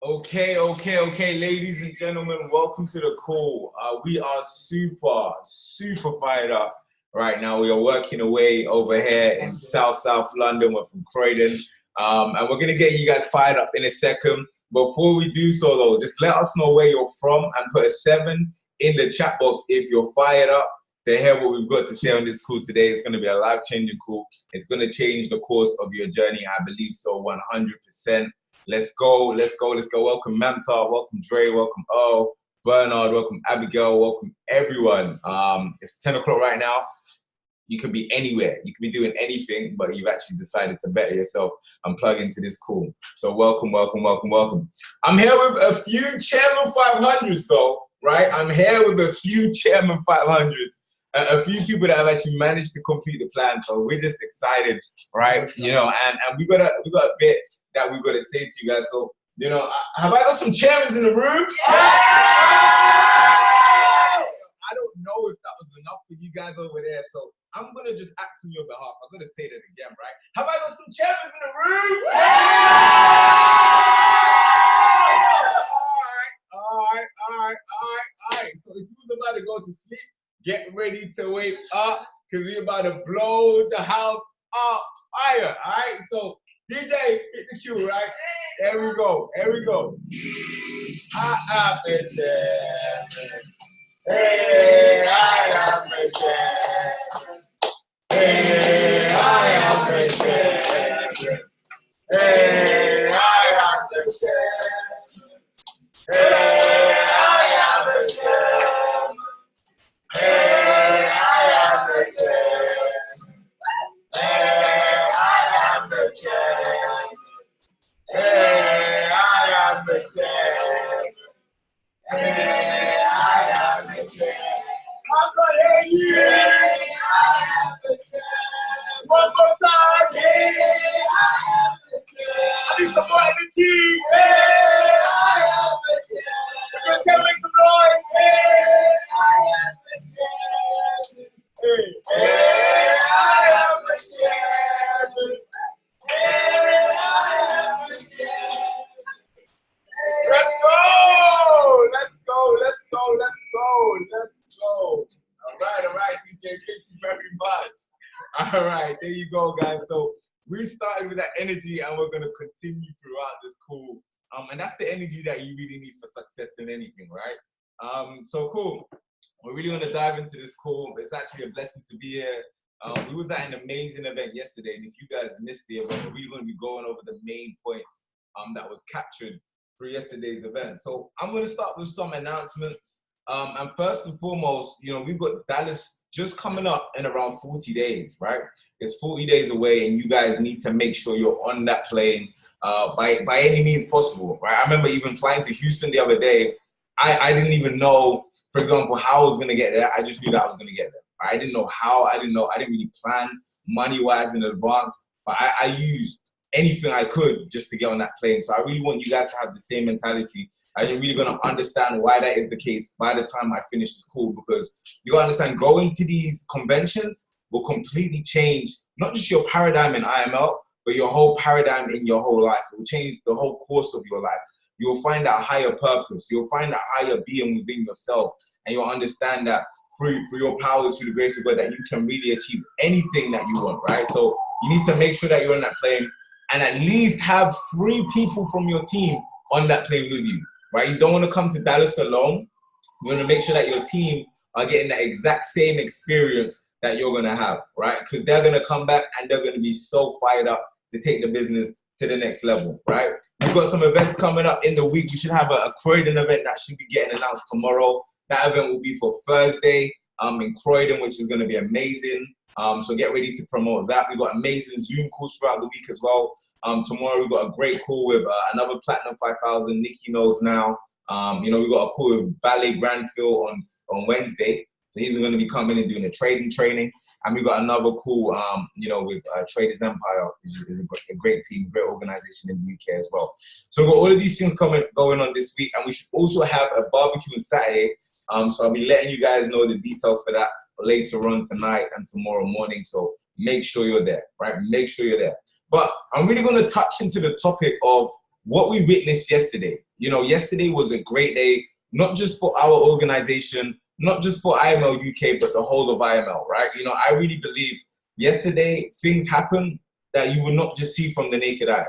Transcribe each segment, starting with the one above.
Okay, ladies and gentlemen, welcome to the call. We are super fired up right now. We are working away over here in South London. We're from Croydon, and we're gonna get you guys fired up in a second. Before we do so, though, just let us know where you're from and put a 7 in the chat box if you're fired up to hear what we've got to say on this call today. It's gonna be a life-changing call. It's gonna change the course of your journey. I believe so, 100%. Let's go. Welcome Mamta, welcome Dre, welcome Earl, Bernard, welcome Abigail, welcome everyone. It's 10 o'clock right now. You could be anywhere. You could be doing anything, but you've actually decided to better yourself and plug into this call. So welcome. I'm here with a few Chairman 500s though, right? I'm here with a few Chairman 500s. A few people that have actually managed to complete the plan, so we're just excited, right? You know, and we got a bit that we got to say to you guys. So, you know, have I got some chairmans in the room? Yeah! I don't know if that was enough for you guys over there, so I'm gonna just act on your behalf. I'm gonna say that again, right? Have I got some chairmans in the room? Yeah! All right. So if you was about to go to sleep, get ready to wake up, because we're about to blow the house up fire, all right? So, DJ, hit the cue, right? There we go. I am the chairman. Hey, I am the chairman. Hey, I am the chairman. Hey, I am the chairman. Hey, I am the chairman. Hey, I am the chairman. Hey, I am the chairman. Hey, I am the chairman. Hey, I am the chairman. I'm gonna hear you. Hey, I am the chairman. One more time. Hey, I am the chairman. I need some more energy. Hey, I am the chairman. You're gonna make some noise. Hey, I am the chairman. Hey, I am the chairman. Hey, I am the chairman. Let's go. All right, DJ, thank you very much. All right, there you go, guys. So we started with that energy and we're going to continue throughout this call. And that's the energy that you really need for success in anything, right? So cool. We're really going to dive into this call. It's actually a blessing to be here. We was at an amazing event yesterday, and if you guys missed the event, we're really going to be going over the main points that was captured for yesterday's event. So I'm going to start with some announcements. And first and foremost, you know, we've got Dallas just coming up in around 40 days, right? It's 40 days away, and you guys need to make sure you're on that plane by any means possible, right? I remember even flying to Houston the other day. I didn't even know, for example, how I was going to get there. I just knew that I was going to get there. I didn't know how. I didn't really plan money-wise in advance, but I used anything I could just to get on that plane. So I really want you guys to have the same mentality. I'm really going to understand why that is the case by the time I finish this call, because you got to understand, going to these conventions will completely change not just your paradigm in IML, but your whole paradigm in your whole life. It will change the whole course of your life. You'll find that higher purpose. You'll find that higher being within yourself. And you'll understand that through your powers, through the grace of God, that you can really achieve anything that you want, right? So you need to make sure that you're on that plane and at least have 3 people from your team on that plane with you, right? You don't want to come to Dallas alone. You want to make sure that your team are getting that exact same experience that you're going to have, right? Because they're going to come back and they're going to be so fired up to take the business to the next level, right? We've got some events coming up in the week. You should have a Croydon event that should be getting announced tomorrow. That event will be for Thursday in Croydon, which is going to be amazing. So get ready to promote that. We've got amazing Zoom calls throughout the week as well. Tomorrow we've got a great call with another Platinum 5000, Nikki knows now. You know, we've got a call with Ballet Grandfield on Wednesday. So he's going to be coming and doing a trading training. And we've got another call, you know, with Traders Empire, which is a great team, great organization in the UK as well. So we've got all of these things going on this week. And we should also have a barbecue on Saturday. So I'll be letting you guys know the details for that later on tonight and tomorrow morning. So make sure you're there, right? Make sure you're there. But I'm really going to touch into the topic of what we witnessed yesterday, yesterday was a great day, not just for our organization, not just for IML UK, but the whole of IML, right? I really believe yesterday things happened that you would not just see from the naked eye,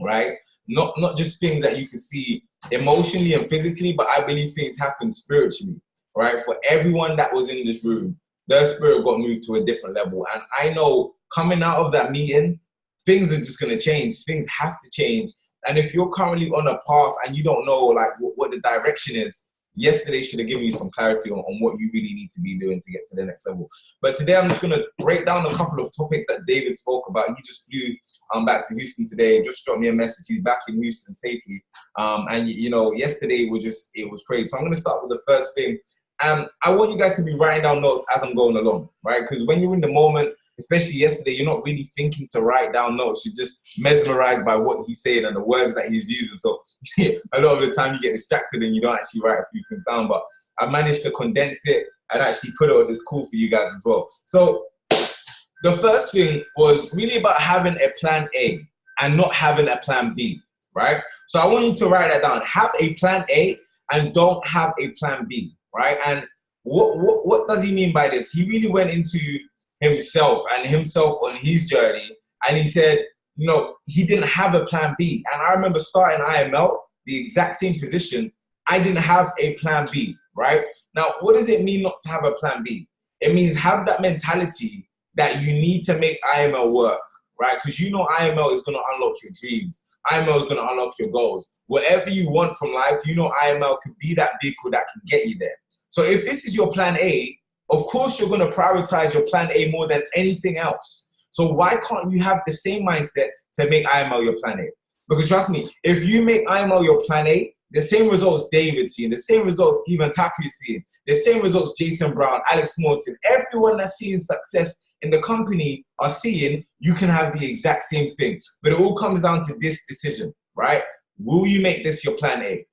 right? Not just things that you can see emotionally and physically, but I believe things happen spiritually, right? For everyone that was in this room, their spirit got moved to a different level. And I know coming out of that meeting, things are just going to change. Things have to change. And if you're currently on a path and you don't know like what the direction is, yesterday should have given you some clarity on what you really need to be doing to get to the next level. But today I'm just going to break down a couple of topics that David spoke about. He just flew back to Houston today, just dropped me a message. He's back in Houston safely. And yesterday it was crazy. So I'm going to start with the first thing. I want you guys to be writing down notes as I'm going along, right? Because when you're in the moment, especially yesterday, you're not really thinking to write down notes. You're just mesmerized by what he's saying and the words that he's using. So a lot of the time you get distracted and you don't actually write a few things down. But I managed to condense it and actually put it on this call for you guys as well. So the first thing was really about having a plan A and not having a plan B, right? So I want you to write that down. Have a plan A and don't have a plan B, right? And what does he mean by this? He really went into himself on his journey, and he said, he didn't have a plan B. And I remember starting IML, the exact same position. I didn't have a plan B, right? Now, what does it mean not to have a plan B? It means have that mentality that you need to make IML work, right? Because IML is going to unlock your dreams. IML is going to unlock your goals. Whatever you want from life, IML can be that vehicle that can get you there. So if this is your plan A, of course you're going to prioritize your plan A more than anything else. So why can't you have the same mindset to make IML your plan A? Because trust me, if you make IML your plan A, the same results David's seeing, the same results Ivan Taku is seeing, the same results Jason Brown, Alex Morton, everyone that's seeing success in the company are seeing, you can have the exact same thing. But it all comes down to this decision, right? Will you make this your plan A?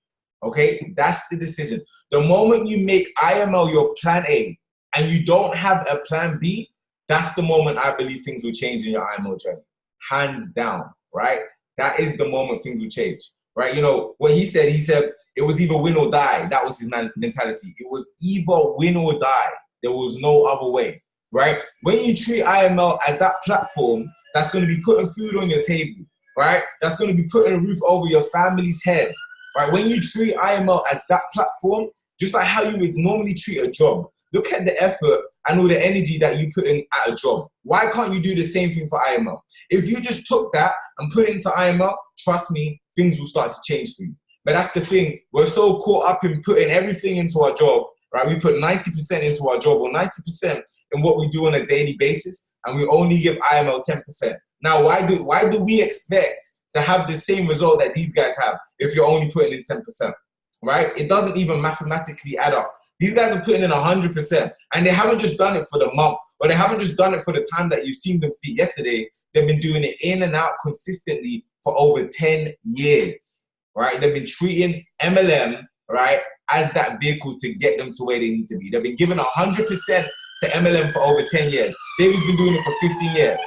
Okay, that's the decision. The moment you make IML your plan A, and you don't have a plan B, that's the moment I believe things will change in your IMO journey. Hands down, right? That is the moment things will change, right? What he said it was either win or die. That was his mentality. It was either win or die. There was no other way, right? When you treat IML as that platform that's going to be putting food on your table, right? That's going to be putting a roof over your family's head, right? When you treat IML as that platform, just like how you would normally treat a job, look at the effort and all the energy that you put in at a job. Why can't you do the same thing for IML? If you just took that and put it into IML, trust me, things will start to change for you. But that's the thing. We're so caught up in putting everything into our job, right? We put 90% into our job or 90% in what we do on a daily basis, and we only give IML 10%. Now, why do we expect to have the same result that these guys have if you're only putting in 10%, right? It doesn't even mathematically add up. These guys are putting in 100%, and they haven't just done it for the month, or they haven't just done it for the time that you've seen them speak yesterday. They've been doing it in and out consistently for over 10 years, right? They've been treating MLM, right, as that vehicle to get them to where they need to be. They've been giving 100% to MLM for over 10 years. David's been doing it for 15 years,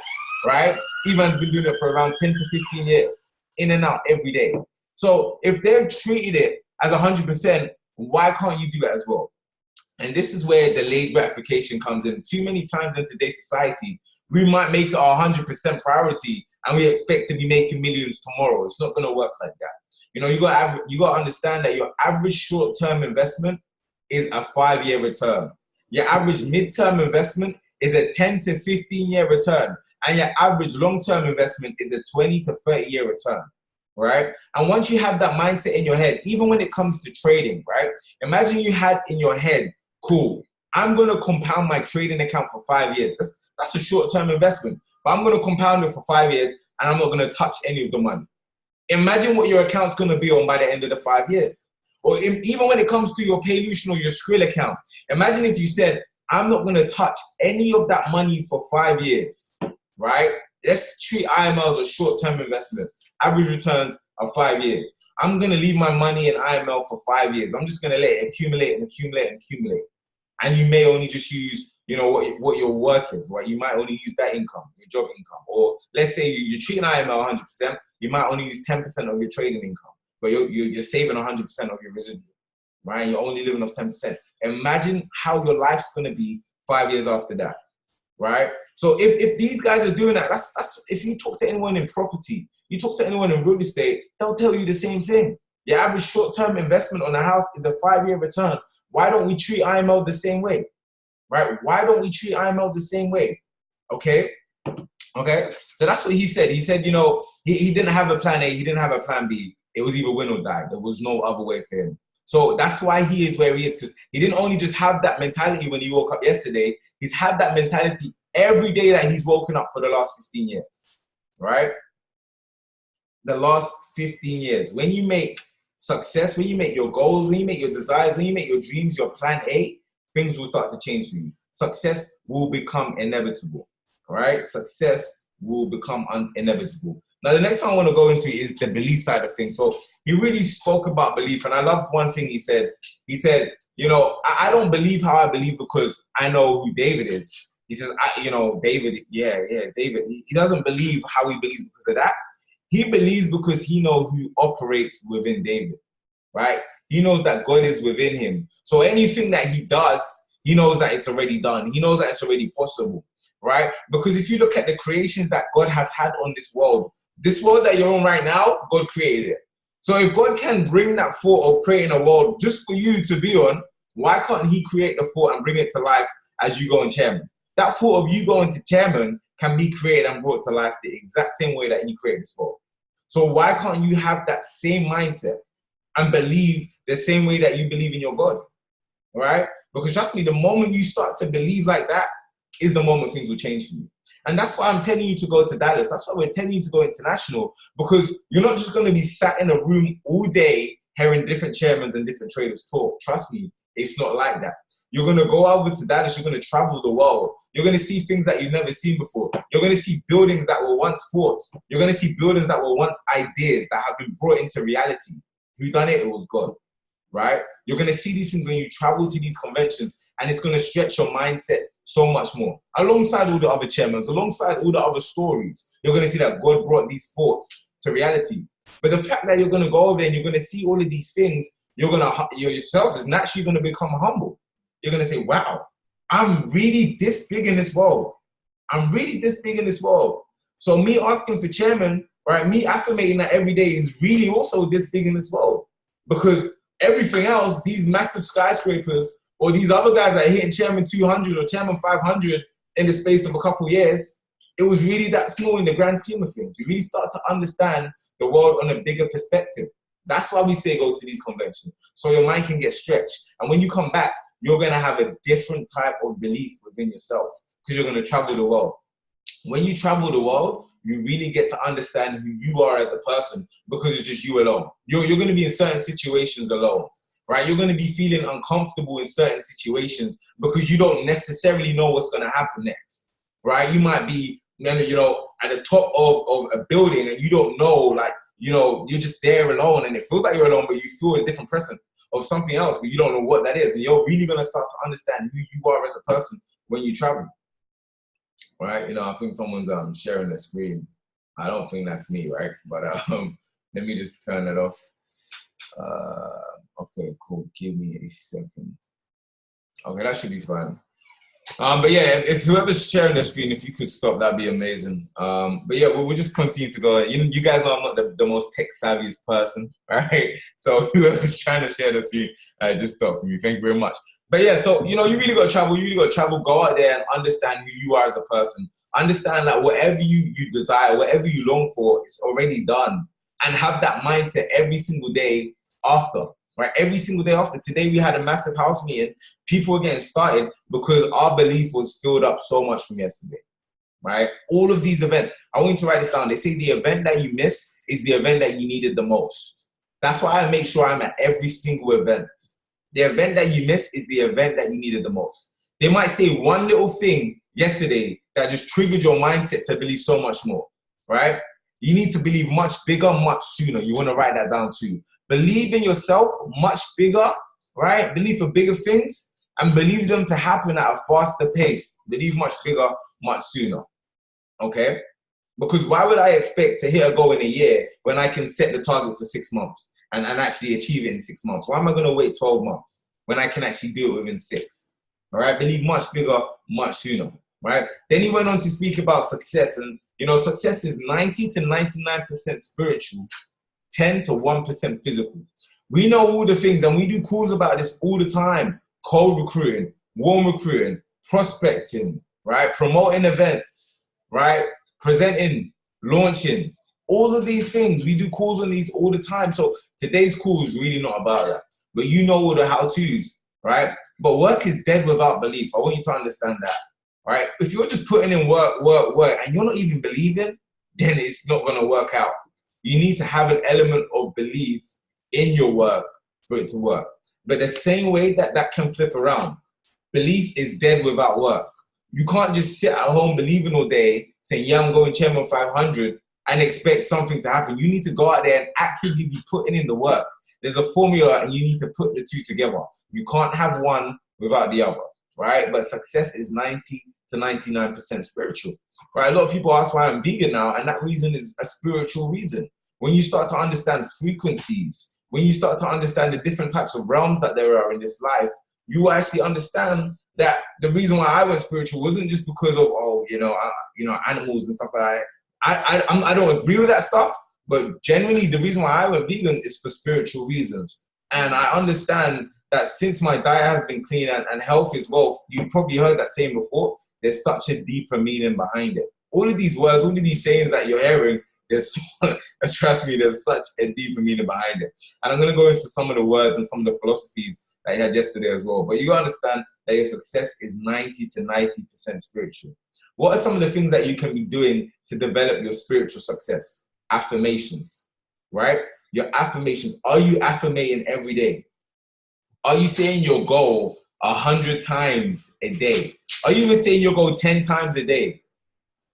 right? Ivan's been doing it for around 10 to 15 years, in and out every day. So if they've treated it as 100%, why can't you do that as well? And this is where delayed gratification comes in. Too many times in today's society, we might make it our 100% priority and we expect to be making millions tomorrow. It's not going to work like that. You got to understand that your average short-term investment is a 5-year return. Your average mid-term investment is a 10 to 15-year return. And your average long-term investment is a 20 to 30-year return. Right? And once you have that mindset in your head, even when it comes to trading, right? Imagine you had in your head, cool, I'm going to compound my trading account for 5 years. That's a short-term investment, but I'm going to compound it for 5 years and I'm not going to touch any of the money. Imagine what your account's going to be on by the end of the 5 years. Or even when it comes to your Paylution or your Skrill account, imagine if you said, I'm not going to touch any of that money for 5 years, right? Let's treat IML as a short-term investment. Average returns are 5 years. I'm going to leave my money in IML for 5 years. I'm just going to let it accumulate and accumulate and accumulate. And you may only just use you know, what your work is, right? You might only use that income, your job income. Or let's say you're treating IML 100%, you might only use 10% of your trading income, but you're saving 100% of your residual, right? You're only living off 10%. Imagine how your life's gonna be 5 years after that, right? So if these guys are doing that, that's if you talk to anyone in property, you talk to anyone in real estate, they'll tell you the same thing. Your average short-term investment on a house is a 5-year return. Why don't we treat IML the same way, right? Why don't we treat IML the same way? Okay? Okay? So that's what he said. He said, you know, he didn't have a plan A, he didn't have a plan B. It was either win or die. There was no other way for him. So that's why he is where he is, because he didn't only just have that mentality when he woke up yesterday, he's had that mentality every day that he's woken up for the last 15 years, right? The last 15 years. When you make success, when you make your goals, when you make your desires, when you make your dreams, your plan A, things will start to change for you. Success will become inevitable, all right? Success will become inevitable. Now, the next one I want to go into is the belief side of things. So he really spoke about belief, and I love one thing he said. He said, you know, I don't believe how I believe because I know who David is. He says, you know, David, David. He doesn't believe how he believes because of that. He believes because he knows who operates within David, right? He knows that God is within him. So anything that he does, he knows that it's already done. He knows that it's already possible, right? Because if you look at the creations that God has had on this world that you're on right now, God created it. So if God can bring that thought of creating a world just for you to be on, why can't he create the thought and bring it to life as you go on chairman? That thought of you going to chairman can be created and brought to life the exact same way that he created this world. So why can't you have that same mindset and believe the same way that you believe in your God, right? Because trust me, the moment you start to believe like that is the moment things will change for you. And that's why I'm telling you to go to Dallas. That's why we're telling you to go international, because you're not just going to be sat in a room all day hearing different chairmen and different traders talk. Trust me, it's not like that. You're going to go over to Dallas. You're going to travel the world. You're going to see things that you've never seen before. You're going to see buildings that were once thoughts. You're going to see buildings that were once ideas that have been brought into reality. Who done it? It was God, right? You're going to see these things when you travel to these conventions, and it's going to stretch your mindset so much more. Alongside all the other chairmen, alongside all the other stories, you're going to see that God brought these thoughts to reality. But the fact that you're going to go over there and you're going to see all of these things, yourself is naturally going to become humble. You're going to say, wow, I'm really this big in this world. I'm really this big in this world. So me asking for chairman, right, me affirmating that every day is really also this big in this world. Because everything else, these massive skyscrapers or these other guys that are hitting chairman 200 or chairman 500 in the space of a couple of years, it was really that small in the grand scheme of things. You really start to understand the world on a bigger perspective. That's why we say go to these conventions, so your mind can get stretched. And when you come back, you're going to have a different type of belief within yourself, because you're going to travel the world. When you travel the world, you really get to understand who you are as a person, because it's just you alone. You're going to be in certain situations alone, right? You're going to be feeling uncomfortable in certain situations because you don't necessarily know what's going to happen next, right? You might be, you know, at the top of a building and you don't know, like, you know, you're just there alone and it feels like you're alone, but you feel a different presence of something else, but you don't know what that is. And you're really going to start to understand who you are as a person when you travel, right? You know, I think someone's sharing the screen. I don't think that's me, right? But let me just turn it off. Okay, cool. Give me a second. Okay, that should be fine. But yeah, if whoever's sharing the screen, if you could stop, that'd be amazing. But yeah, we'll just continue to go. You guys know I'm not the most tech savviest person, right? So whoever's trying to share the screen, just stop for me. Thank you very much. But yeah, so, you know, you really got to travel. You really got to travel. Go out there and understand who you are as a person. Understand that whatever you desire, whatever you long for, it's already done. And have that mindset every single day after. Right, every single day after. Today we had a massive house meeting. People were getting started because our belief was filled up so much from yesterday. Right, all of these events. I want you to write this down. They say the event that you miss is the event that you needed the most. That's why I make sure I'm at every single event. The event that you miss is the event that you needed the most. They might say one little thing yesterday that just triggered your mindset to believe so much more. Right. You need to believe much bigger, much sooner. You want to write that down too. Believe in yourself much bigger, right? Believe for bigger things and believe them to happen at a faster pace. Believe much bigger, much sooner. Okay? Because why would I expect to hit a goal in a year when I can set the target for 6 months and actually achieve it in 6 months? Why am I going to wait 12 months when I can actually do it within 6? All right? Believe much bigger, much sooner. Right? Then he went on to speak about success. And, you know, success is 90 to 99% spiritual, 10 to 1% physical. We know all the things, and we do calls about this all the time. Cold recruiting, warm recruiting, prospecting, right? Promoting events, right? Presenting, launching, all of these things. We do calls on these all the time. So today's call is really not about that. But you know all the how-tos, right? But work is dead without belief. I want you to understand that, right? If you're just putting in work, and you're not even believing, then it's not going to work out. You need to have an element of belief in your work for it to work. But the same way that can flip around, belief is dead without work. You can't just sit at home believing all day, saying, yeah, I'm going chairman 500, and expect something to happen. You need to go out there and actively be putting in the work. There's a formula, and you need to put the two together. You can't have one without the other, right? But success is 90 to 99% spiritual, right? A lot of people ask why I'm vegan now, and that reason is a spiritual reason. When you start to understand frequencies, when you start to understand the different types of realms that there are in this life, you will actually understand that the reason why I went spiritual wasn't just because of, animals and stuff like that. I don't agree with that stuff, but generally the reason why I went vegan is for spiritual reasons. And I understand that since my diet has been clean and health is wealth, you probably heard that saying before, there's such a deeper meaning behind it. All of these words, all of these sayings that you're hearing, trust me, there's such a deeper meaning behind it. And I'm going to go into some of the words and some of the philosophies that I had yesterday as well. But you got to understand that your success is 90 to 90% spiritual. What are some of the things that you can be doing to develop your spiritual success? Affirmations, right? Your affirmations. Are you affirmating every day? Are you saying your goal 100 times a day? Are you even saying your goal 10 times a day?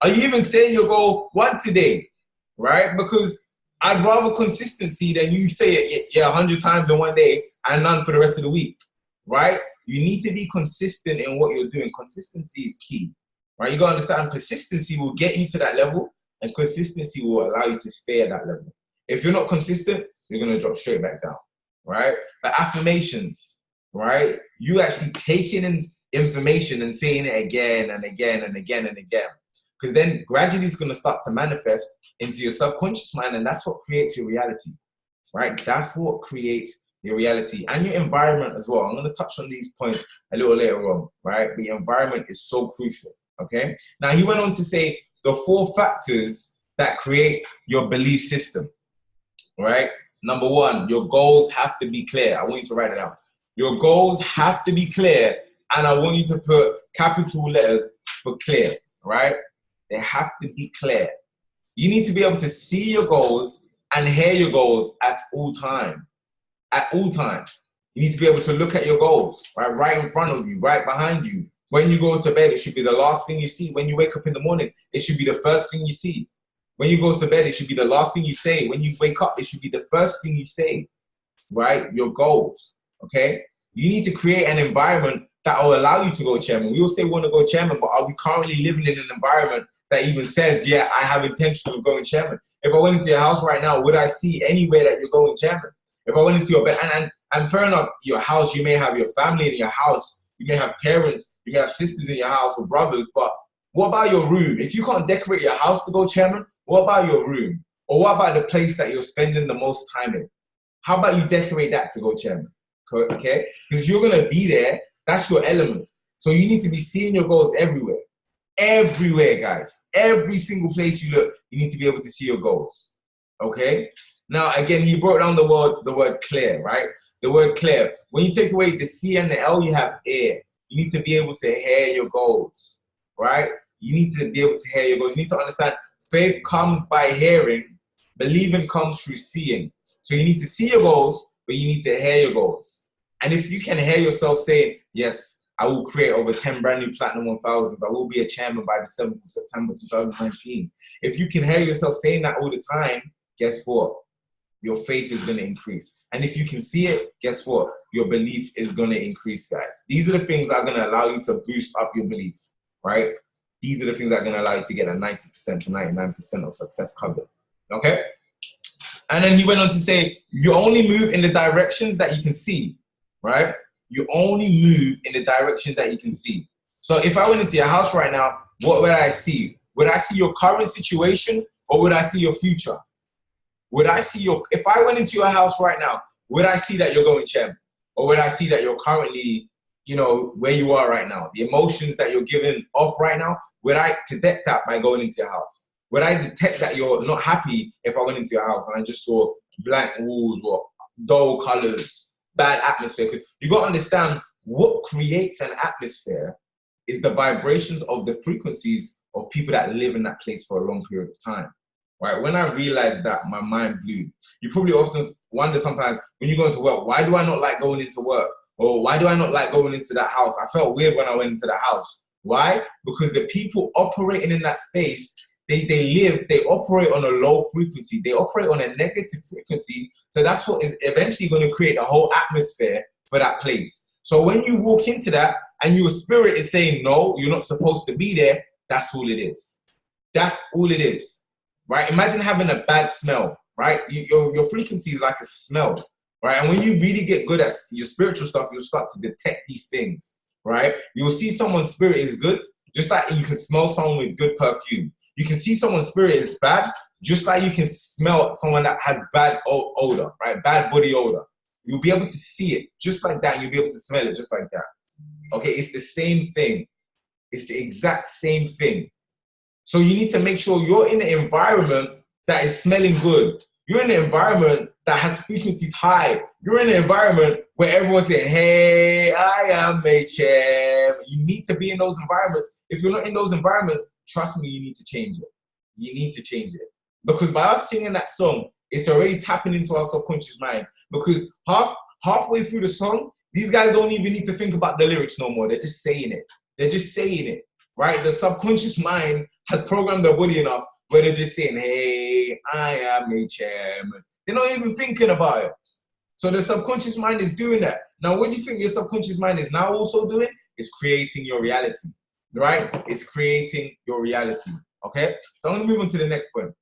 Are you even saying your goal once a day? Right? Because I'd rather consistency than you say it 100 times in one day and none for the rest of the week, right? You need to be consistent in what you're doing. Consistency is key, right? You got to understand persistency will get you to that level, and consistency will allow you to stay at that level. If you're not consistent, you're going to drop straight back down, right? But affirmations, right? You actually taking in information and saying it again and again and again and again. Because then gradually it's going to start to manifest into your subconscious mind, and that's what creates your reality, right? That's what creates your reality and your environment as well. I'm going to touch on these points a little later on, right? The environment is so crucial, okay? Now, he went on to say the 4 factors that create your belief system, right? Number 1, your goals have to be clear. I want you to write it down. Your goals have to be clear, and I want you to put capital letters for clear, right? They have to be clear. You need to be able to see your goals and hear your goals at all time. At all time. You need to be able to look at your goals, right in front of you, right behind you. When you go to bed, it should be the last thing you see. When you wake up in the morning, it should be the first thing you see. When you go to bed, it should be the last thing you say. When you wake up, it should be the first thing you say, right? Your goals, okay? You need to create an environment that will allow you to go chairman. We all say we want to go chairman, but are we currently living in an environment that even says, yeah, I have intention of going chairman? If I went into your house right now, would I see anywhere that you're going chairman? If I went into your bed, and fair enough, your house, you may have your family in your house, you may have parents, you may have sisters in your house or brothers, but what about your room? If you can't decorate your house to go chairman, what about your room? Or what about the place that you're spending the most time in? How about you decorate that to go chairman? Okay? Because you're going to be there. That's your element. So you need to be seeing your goals everywhere. Everywhere, guys. Every single place you look, you need to be able to see your goals. Okay? Now, again, he brought down the word clear, right? The word clear. When you take away the C and the L, you have air. You need to be able to hear your goals, right? You need to be able to hear your goals. You need to understand faith comes by hearing. Believing comes through seeing. So you need to see your goals, but you need to hear your goals. And if you can hear yourself saying, yes, I will create over 10 brand new Platinum 1000s. I will be a chairman by the 7th of September 2019. If you can hear yourself saying that all the time, guess what? your faith is going to increase. And if you can see it, guess what? Your belief is going to increase, guys. These are the things that are going to allow you to boost up your belief, right? These are the things that are going to allow you to get a 90% to 99% of success covered, okay? And then he went on to say, you only move in the directions that you can see, right? You only move in the directions that you can see. So if I went into your house right now, what would I see? Would I see your current situation or would I see your future? Would I see if I went into your house right now, would I see that you're going chairman? Or would I see that you're currently, you know, where you are right now? The emotions that you're giving off right now, would I detect that by going into your house? Would I detect that you're not happy if I went into your house and I just saw blank walls or dull colors, bad atmosphere? Because you got to understand what creates an atmosphere is the vibrations of the frequencies of people that live in that place for a long period of time. Right? When I realized that, my mind blew. You probably often wonder sometimes when you go into work, why do I not like going into work? Or why do I not like going into that house? I felt weird when I went into the house. Why? Because the people operating in that space, they operate on a low frequency. They operate on a negative frequency. So that's what is eventually going to create a whole atmosphere for that place. So when you walk into that and your spirit is saying, no, you're not supposed to be there, that's all it is. That's all it is, right? Imagine having a bad smell, right? Your frequency is like a smell, right? And when you really get good at your spiritual stuff, you'll start to detect these things, right? You'll see someone's spirit is good, just like you can smell someone with good perfume. You can see someone's spirit is bad, just like you can smell someone that has bad odor, right? Bad body odor. You'll be able to see it just like that. You'll be able to smell it just like that. Okay, it's the same thing. It's the exact same thing. So you need to make sure you're in an environment that is smelling good. You're in an environment that has frequencies high. You're in an environment where everyone's saying, hey, I am Mentorship. You need to be in those environments. If you're not in those environments, trust me, you need to change it. You need to change it. Because by us singing that song, it's already tapping into our subconscious mind. Because halfway through the song, these guys don't even need to think about the lyrics no more. They're just saying it. They're just saying it, right? The subconscious mind has programmed their body enough where they're just saying, hey, I am a chairman. They're not even thinking about it. So the subconscious mind is doing that. Now, what do you think your subconscious mind is now also doing? It's creating your reality, right? It's creating your reality, okay? So I'm going to move on to the next point.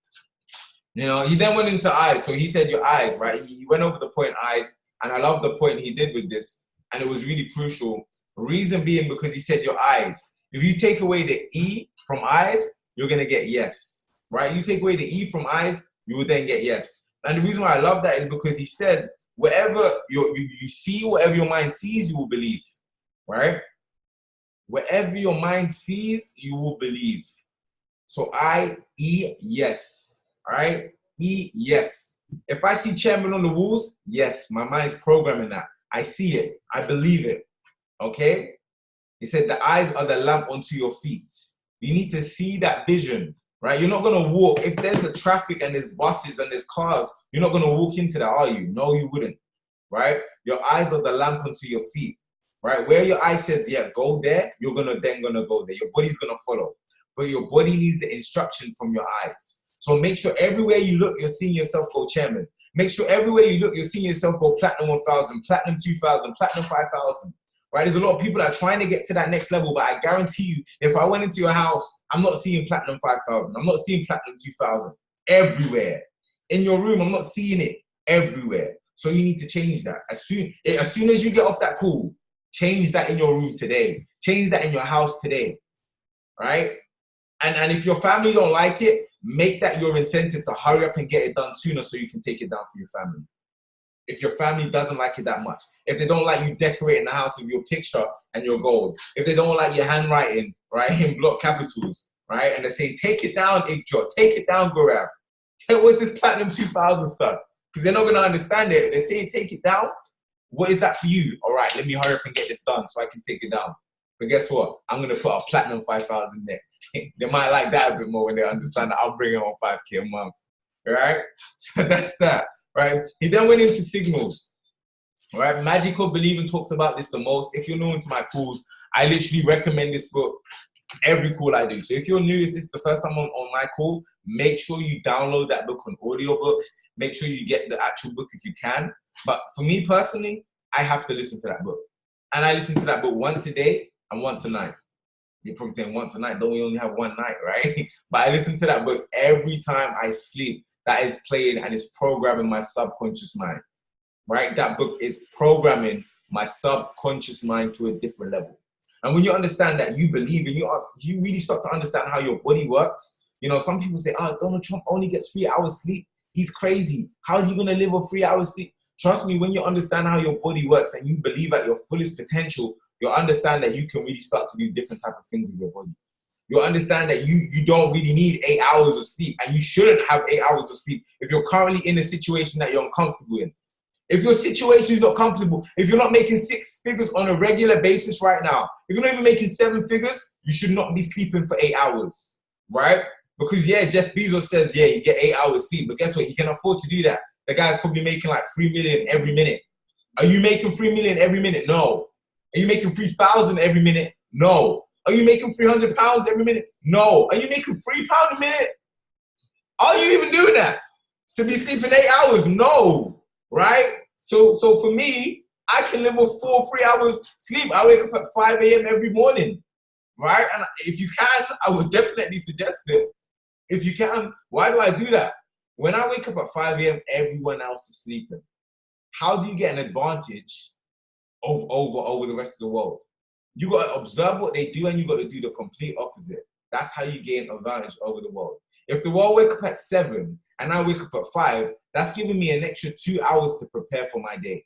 You know, he then went into eyes. So he said your eyes, right? He went over the point eyes, and I love the point he did with this, and it was really crucial. Reason being because he said your eyes. If you take away the E from eyes, you're going to get yes, right? You take away the E from eyes, you will then get yes. And the reason why I love that is because he said, wherever you see, whatever your mind sees, you will believe, right? Wherever your mind sees, you will believe. So E, yes, all right? E, yes. If I see chairman on the walls, yes, my mind's programming that. I see it. I believe it, okay? He said the eyes are the lamp unto your feet. You need to see that vision, right? You're not going to walk. If there's a traffic and there's buses and there's cars, you're not going to walk into that, are you? No, you wouldn't, right? Your eyes are the lamp unto your feet, right? Where your eye says, yeah, go there, you're then going to go there. Your body's going to follow. But your body needs the instruction from your eyes. So make sure everywhere you look, you're seeing yourself go chairman. Make sure everywhere you look, you're seeing yourself go platinum 1,000, platinum 2,000, platinum 5,000. Right? There's a lot of people that are trying to get to that next level, but I guarantee you, if I went into your house, I'm not seeing platinum 5,000. I'm not seeing platinum 2,000 everywhere. In your room, I'm not seeing it everywhere. So you need to change that. As soon as you get off that call, change that in your room today. Change that in your house today, right? And if your family don't like it, make that your incentive to hurry up and get it done sooner so you can take it down for your family. If your family doesn't like it that much, if they don't like you decorating the house with your picture and your goals, if they don't like your handwriting, right, in block capitals, right, and they say, take it down, Igjo, take it down, Gaurav. What's this platinum 2000 stuff? Because they're not going to understand it. They're saying, take it down. What is that for you? All right, let me hurry up and get this done so I can take it down. But guess what? I'm going to put a platinum 5,000 next. They might like that a bit more when they understand that I'll bring it on 5K a month, right? So that's that. Right? He then went into signals. Right? Magical Believing talks about this the most. If you're new into my calls, I literally recommend this book every call I do. So if you're new, if this is the first time on my call, make sure you download that book on audiobooks. make sure you get the actual book if you can. But for me personally, I have to listen to that book. And I listen to that book once a day and once a night. You're probably saying once a night, don't we only have one night, right? But I listen to that book every time I sleep. That is playing and it's programming my subconscious mind, right? That book is programming my subconscious mind to a different level. And when you understand that, you believe and you really start to understand how your body works. You know, some people say, oh, Donald Trump only gets 3 hours sleep. He's crazy. How is he going to live on 3 hours sleep? Trust me, when you understand how your body works and you believe at your fullest potential, you'll understand that you can really start to do different type of things with your body. You'll understand that you don't really need 8 hours of sleep, and you shouldn't have 8 hours of sleep if you're currently in a situation that you're uncomfortable in. If your situation is not comfortable, if you're not making 6 figures on a regular basis right now, if you're not even making 7 figures, you should not be sleeping for 8 hours, right? Because yeah, Jeff Bezos says, yeah, you get 8 hours sleep, but guess what? You can afford to do that. The guy's probably making like 3 million every minute. Are you making 3 million every minute? No. Are you making 3,000 every minute? No. Are you making 300 pounds every minute? No. Are you making £3 a minute? Are you even doing that? To be sleeping 8 hours? No. Right? So for me, I can live with 3 hours sleep. I wake up at 5 a.m. every morning. Right? And if you can, I would definitely suggest it. If you can, why do I do that? When I wake up at 5 a.m., everyone else is sleeping. How do you get an advantage over the rest of the world? You got to observe what they do and you got to do the complete opposite. That's how you gain advantage over the world. If the world wake up at 7 and I wake up at 5, that's giving me an extra 2 hours to prepare for my day.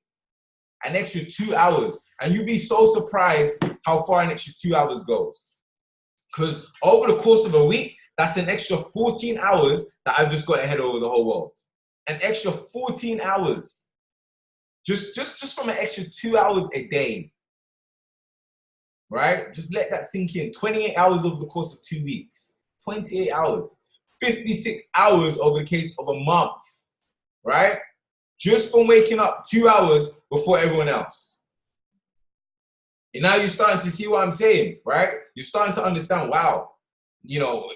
An extra 2 hours. And you'd be so surprised how far an extra 2 hours goes. Because over the course of a week, that's an extra 14 hours that I've just got ahead over the whole world. An extra 14 hours. Just from an extra 2 hours a day. Right? Just let that sink in. 28 hours over the course of 2 weeks. 28 hours. 56 hours over the case of a month. Right? Just from waking up 2 hours before everyone else. And now you're starting to see what I'm saying, right? You're starting to understand, wow, you know,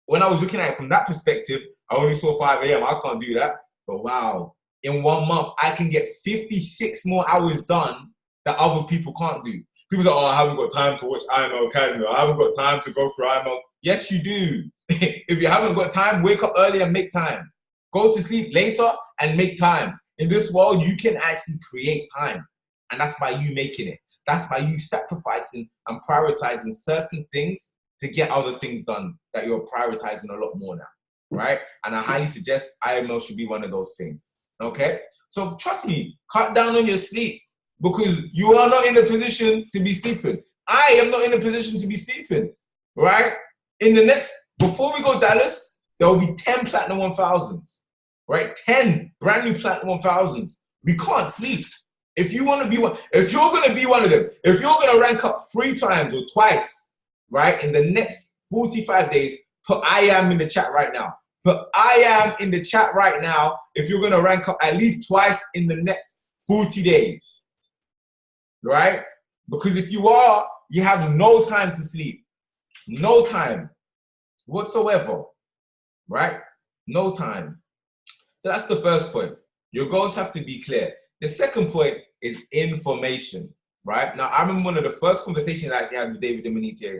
when I was looking at it from that perspective, I only saw 5 a.m. I can't do that. But wow, in 1 month, I can get 56 more hours done that other people can't do. People say, oh, I haven't got time to watch IMO Academy. I haven't got time to go through IMO. Yes, you do. If you haven't got time, wake up early and make time. Go to sleep later and make time. In this world, you can actually create time. And that's by you making it. That's by you sacrificing and prioritizing certain things to get other things done that you're prioritizing a lot more now, right? And I highly suggest IMO should be one of those things, okay? So trust me, cut down on your sleep because you are not in a position to be sleeping. I am not in a position to be sleeping, right? Before we go Dallas, there will be 10 Platinum 1000s, right? 10 brand new Platinum 1000s. We can't sleep. If you want to be one, if you're going to be one of them, if you're going to rank up 3 times or twice, right, in the next 45 days, put I am in the chat right now. Put I am in the chat right now if you're going to rank up at least twice in the next 40 days, right? Because if you are, you have no time to sleep. No time whatsoever, right? No time. So that's the first point. Your goals have to be clear. The second point is information, right? Now, I remember one of the first conversations I actually had with David Diminitieri.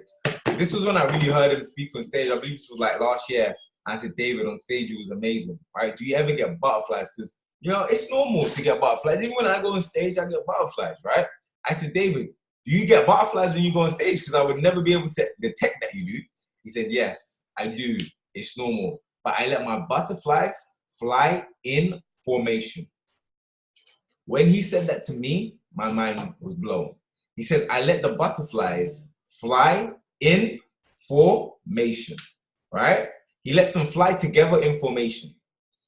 This was when I really heard him speak on stage. I believe this was like last year. I said, David, on stage, it was amazing, right? Do you ever get butterflies? Because, you know, it's normal to get butterflies. Even when I go on stage, I get butterflies, right? I said, David, do you get butterflies when you go on stage? Because I would never be able to detect that you do. He said, yes, I do. It's normal. But I let my butterflies fly in formation. When he said that to me, my mind was blown. He says, I let the butterflies fly in formation, right? He lets them fly together in formation,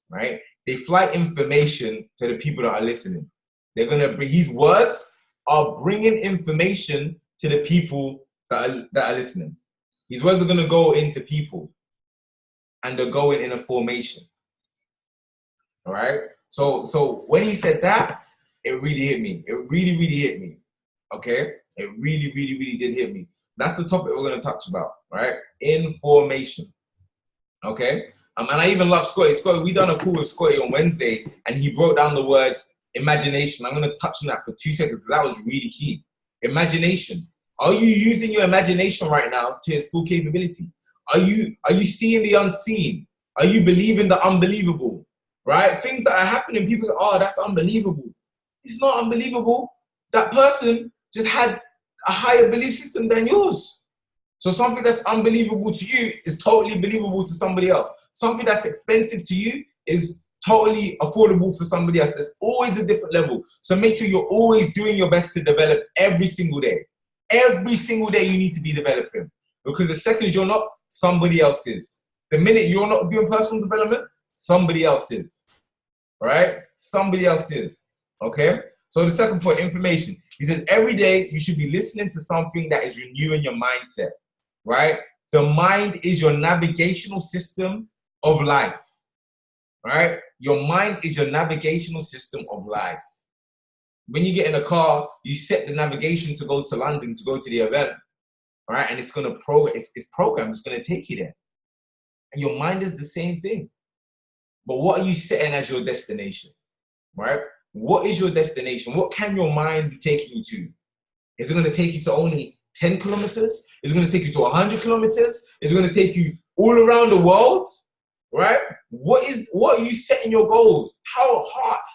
right? They fly information to the people that are listening. They're going to bring, his words are bringing information to the people that are listening. His words are going to go into people and they're going in a formation, all right? So when he said that, it really hit me. It really, really hit me, okay? It really, really, really did hit me. That's the topic we're going to touch about, right? Information, okay? And I even love Scotty. Scotty, we done a call with Scotty on Wednesday, and he broke down the word imagination. I'm going to touch on that for 2 seconds because that was really key. Imagination. Are you using your imagination right now to its full capability? Are you seeing the unseen? Are you believing the unbelievable? Right? Things that are happening, people say, oh, that's unbelievable. It's not unbelievable. That person just had a higher belief system than yours. So something that's unbelievable to you is totally believable to somebody else. Something that's expensive to you is totally affordable for somebody else. There's always a different level. So make sure you're always doing your best to develop every single day. Every single day you need to be developing. Because the second you're not, somebody else is. The minute you're not doing personal development, somebody else is. Right? Somebody else is. Okay? So the second point, information. He says every day you should be listening to something that is renewing your mindset. Right? The mind is your navigational system of life. Right? Your mind is your navigational system of life. When you get in a car, you set the navigation to go to London, to go to the event. Right? And it's going to it's programmed. It's going to take you there. And your mind is the same thing. But what are you setting as your destination? Right? What is your destination? What can your mind be taking you to? Is it going to take you to only 10 kilometers? Is it going to take you to 100 kilometers? Is it going to take you all around the world? Right? What are you setting your goals? How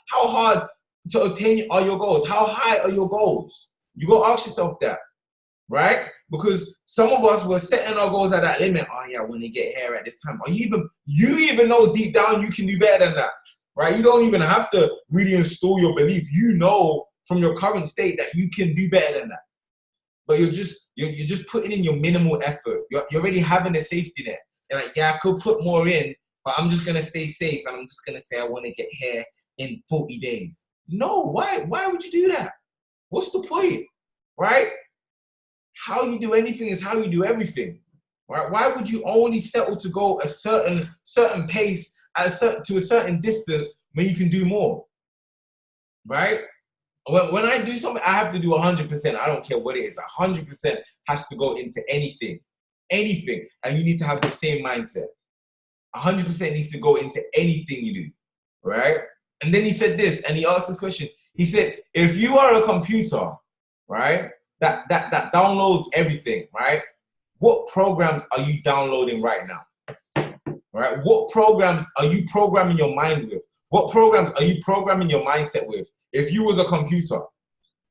hard to attain are your goals? How high are your goals? You got to ask yourself that. Right? Because some of us were setting our goals at that limit. Oh yeah, I want to get here at this time. Or you even know deep down you can do better than that. Right? You don't even have to really install your belief. You know from your current state that you can do better than that. But you're just putting in your minimal effort. You're already having a safety net. You're like, yeah, I could put more in, but I'm just gonna stay safe and I'm just gonna say I want to get here in 40 days. No, why would you do that? What's the point? Right? How you do anything is how you do everything. Right? Why would you only settle to go a certain pace to a certain distance when you can do more? Right? When I do something, I have to do 100%. I don't care what it is. 100% has to go into anything. And you need to have the same mindset. 100% needs to go into anything you do. Right? And then he said this, and he asked this question. He said, if you are a computer, right, that downloads everything, right, what programs are you downloading right now? Right? What programs are you programming your mind with? What programs are you programming your mindset with? If you was a computer,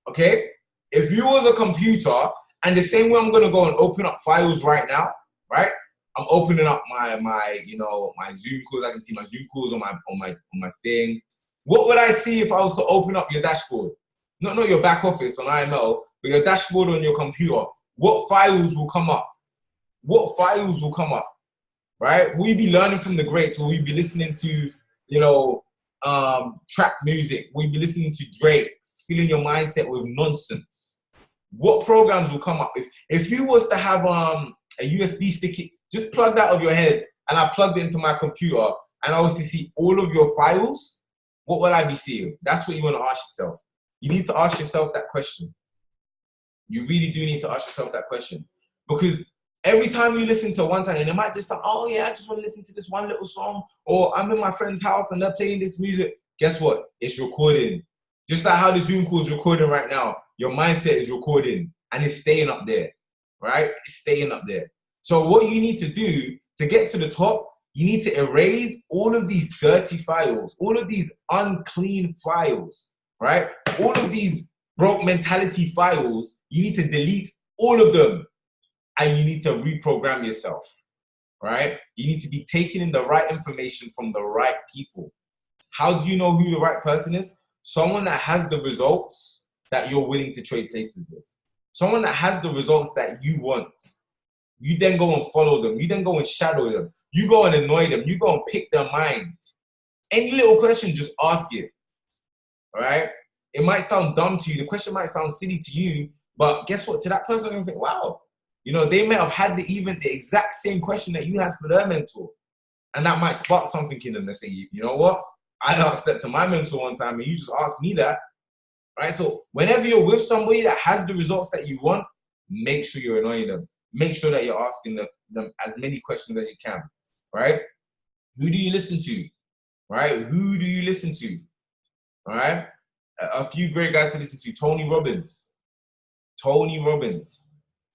okay? If you was a computer, and the same way I'm gonna go and open up files right now, right? I'm opening up my Zoom calls. I can see my Zoom calls on my thing. What would I see if I was to open up your dashboard? Not your back office on IML, but your dashboard on your computer. What files will come up? What files will come up? Right? Will you be learning from the greats? Will you be listening to, trap music? Will you be listening to Drake's, filling your mindset with nonsense? What programs will come up? If you was to have a USB stick, just plug that out of your head, and I plugged it into my computer, and I was to see all of your files, what will I be seeing? That's what you want to ask yourself. You need to ask yourself that question. You really do need to ask yourself that question. Because every time you listen to one song, and it might just sound, oh yeah, I just want to listen to this one little song, or I'm in my friend's house and they're playing this music. Guess what? It's recording. Just like how the Zoom call is recording right now, your mindset is recording and it's staying up there, right? It's staying up there. So what you need to do to get to the top, you need to erase all of these dirty files, all of these unclean files, right? All of these broke mentality files, you need to delete all of them. And you need to reprogram yourself, right? You need to be taking in the right information from the right people. How do you know who the right person is? Someone that has the results that you're willing to trade places with. Someone that has the results that you want. You then go and follow them. You then go and shadow them. You go and annoy them. You go and pick their mind. Any little question, just ask it, all right? It might sound dumb to you. The question might sound silly to you, but guess what? To that person, you think, wow. They may have had the exact same question that you had for their mentor. And that might spark something in them. They say, you know what? I asked that to my mentor one time and you just asked me that. Right? So whenever you're with somebody that has the results that you want, make sure you're annoying them. Make sure that you're asking them as many questions as you can. Right? Who do you listen to? Right? Who do you listen to? All right? A few great guys to listen to. Tony Robbins. Tony Robbins.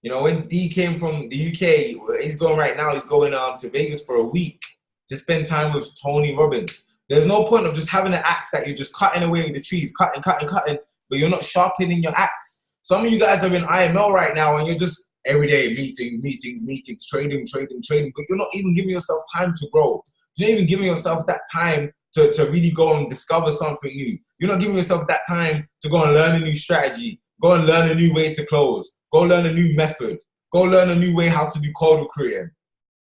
You know, when D came from the UK, he's going right now, he's going to Vegas for a week to spend time with Tony Robbins. There's no point of just having an axe that you're just cutting away with the trees, cutting, but you're not sharpening your axe. Some of you guys are in IML right now and you're just every day meetings, trading, but you're not even giving yourself time to grow. You're not even giving yourself that time to really go and discover something new. You're not giving yourself that time to go and learn a new strategy, go and learn a new way to close, go learn a new method, go learn a new way how to do code recruiting.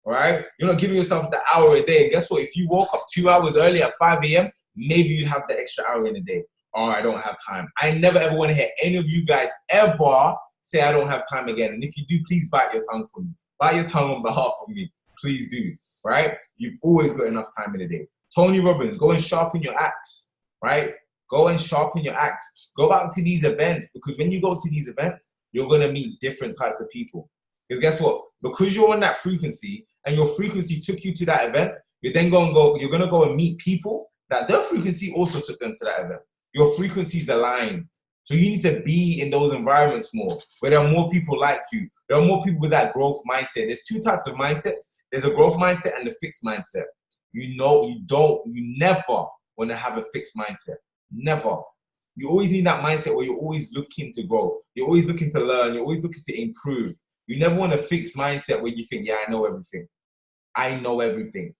All right? You're not giving yourself the hour a day. And guess what? If you woke up 2 hours early at 5 a.m., maybe you'd have the extra hour in a day. Oh, I don't have time. I never ever want to hear any of you guys ever say I don't have time again. And if you do, please bite your tongue for me. Bite your tongue on behalf of me. Please do. Right? You've always got enough time in a day. Tony Robbins, go and sharpen your axe. Right? Go and sharpen your axe. Go out to these events, because when you go to these events, you're going to meet different types of people. Because guess what? Because you're on that frequency and your frequency took you to that event, you're then going to go and meet people that their frequency also took them to that event. Your frequency is aligned. So you need to be in those environments more, where there are more people like you. There are more people with that growth mindset. There's two types of mindsets. There's a growth mindset and a fixed mindset. You never want to have a fixed mindset. Never. You always need that mindset where you're always looking to grow. You're always looking to learn. You're always looking to improve. You never want a fixed mindset where you think, yeah, I know everything. I know everything,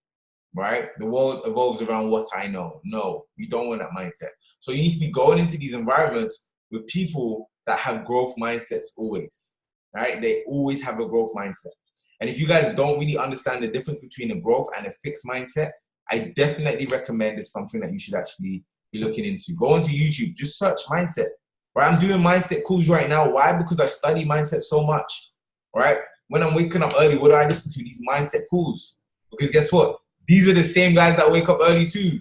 right? The world evolves around what I know. No, you don't want that mindset. So you need to be going into these environments with people that have growth mindsets always, right? They always have a growth mindset. And if you guys don't really understand the difference between a growth and a fixed mindset, I definitely recommend it's something that you should actually be looking into. Go onto YouTube, just search mindset, right? I'm doing mindset calls right now. Why? Because I study mindset so much, right? When I'm waking up early, what do I listen to? These mindset calls. Because guess what? These are the same guys that wake up early too,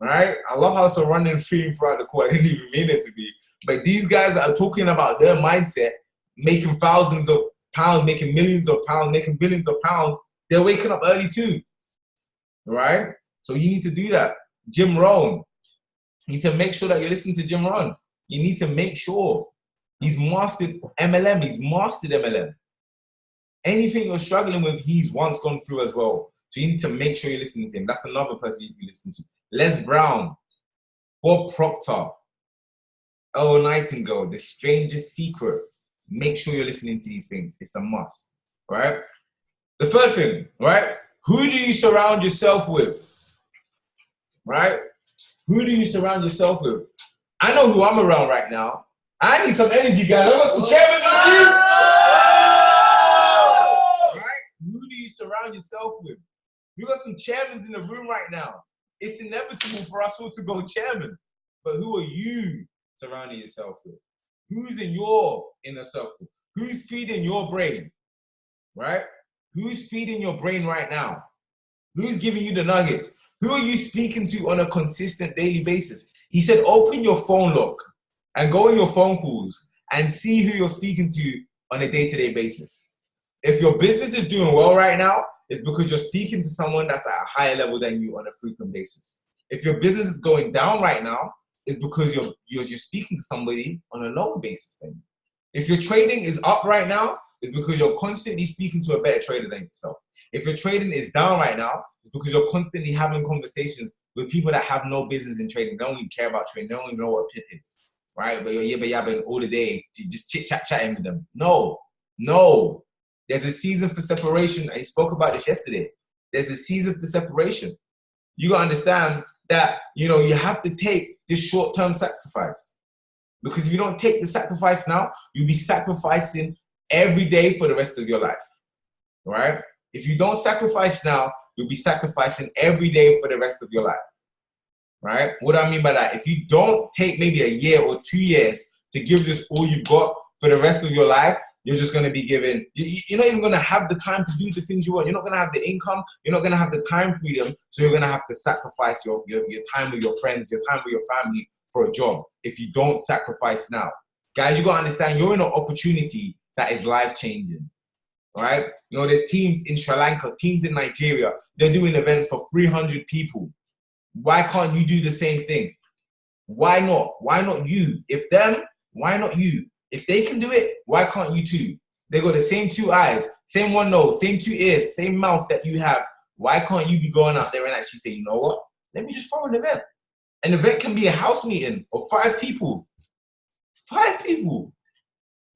right? I love how it's a running theme throughout the call. I didn't even mean it to be. But these guys that are talking about their mindset, making thousands of pounds, making millions of pounds, making billions of pounds, they're waking up early too, right? So you need to do that. Jim Rohn, you need to make sure that you're listening to Jim Rohn. You need to make sure he's mastered MLM. He's mastered MLM. Anything you're struggling with, he's once gone through as well. So you need to make sure you're listening to him. That's another person you need to be listening to. Les Brown, Bob Proctor, Earl Nightingale, The Strangest Secret. Make sure you're listening to these things. It's a must, right? The third thing, right? Who do you surround yourself with, right? Who do you surround yourself with? I know who I'm around right now. I need some energy, guys. I want some chairmen in the room. Right? Who do you surround yourself with? We got some chairmen in the room right now. It's inevitable for us all to go chairman. But who are you surrounding yourself with? Who's in your inner circle? Who's feeding your brain? Right? Who's feeding your brain right now? Who's giving you the nuggets? Who are you speaking to on a consistent daily basis? He said, open your phone log and go in your phone calls and see who you're speaking to on a day-to-day basis. If your business is doing well right now, it's because you're speaking to someone that's at a higher level than you on a frequent basis. If your business is going down right now, it's because you're speaking to somebody on a lower basis than you. If your trading is up right now, it's because you're constantly speaking to a better trader than yourself. If your trading is down right now, it's because you're constantly having conversations with people that have no business in trading. They don't even care about trading. They don't even know what pip is, right? But you're yabba-yabbing all the day to just chit-chat-chatting with them. No. There's a season for separation. I spoke about this yesterday. There's a season for separation. You gotta understand that, you have to take this short-term sacrifice. Because if you don't take the sacrifice now, you'll be sacrificing every day for the rest of your life, right? If you don't sacrifice now, you'll be sacrificing every day for the rest of your life, right? What do I mean by that? If you don't take maybe a year or 2 years to give this all you've got for the rest of your life, you're just going to be given, you're not even going to have the time to do the things you want. You're not going to have the income. You're not going to have the time freedom. So you're going to have to sacrifice your time with your friends, your time with your family for a job if you don't sacrifice now. Guys, you got to understand, you're in an opportunity that is life-changing. right? You know, there's teams in Sri Lanka, teams in Nigeria. They're doing events for 300 people. Why can't you do the same thing? Why not? Why not you? If them, why not you? If they can do it, why can't you too? They got the same 2 eyes, same 1 nose, same 2 ears, same mouth that you have. Why can't you be going out there and actually say, you know what? Let me just throw an event. An event can be a house meeting of 5 people. 5 people,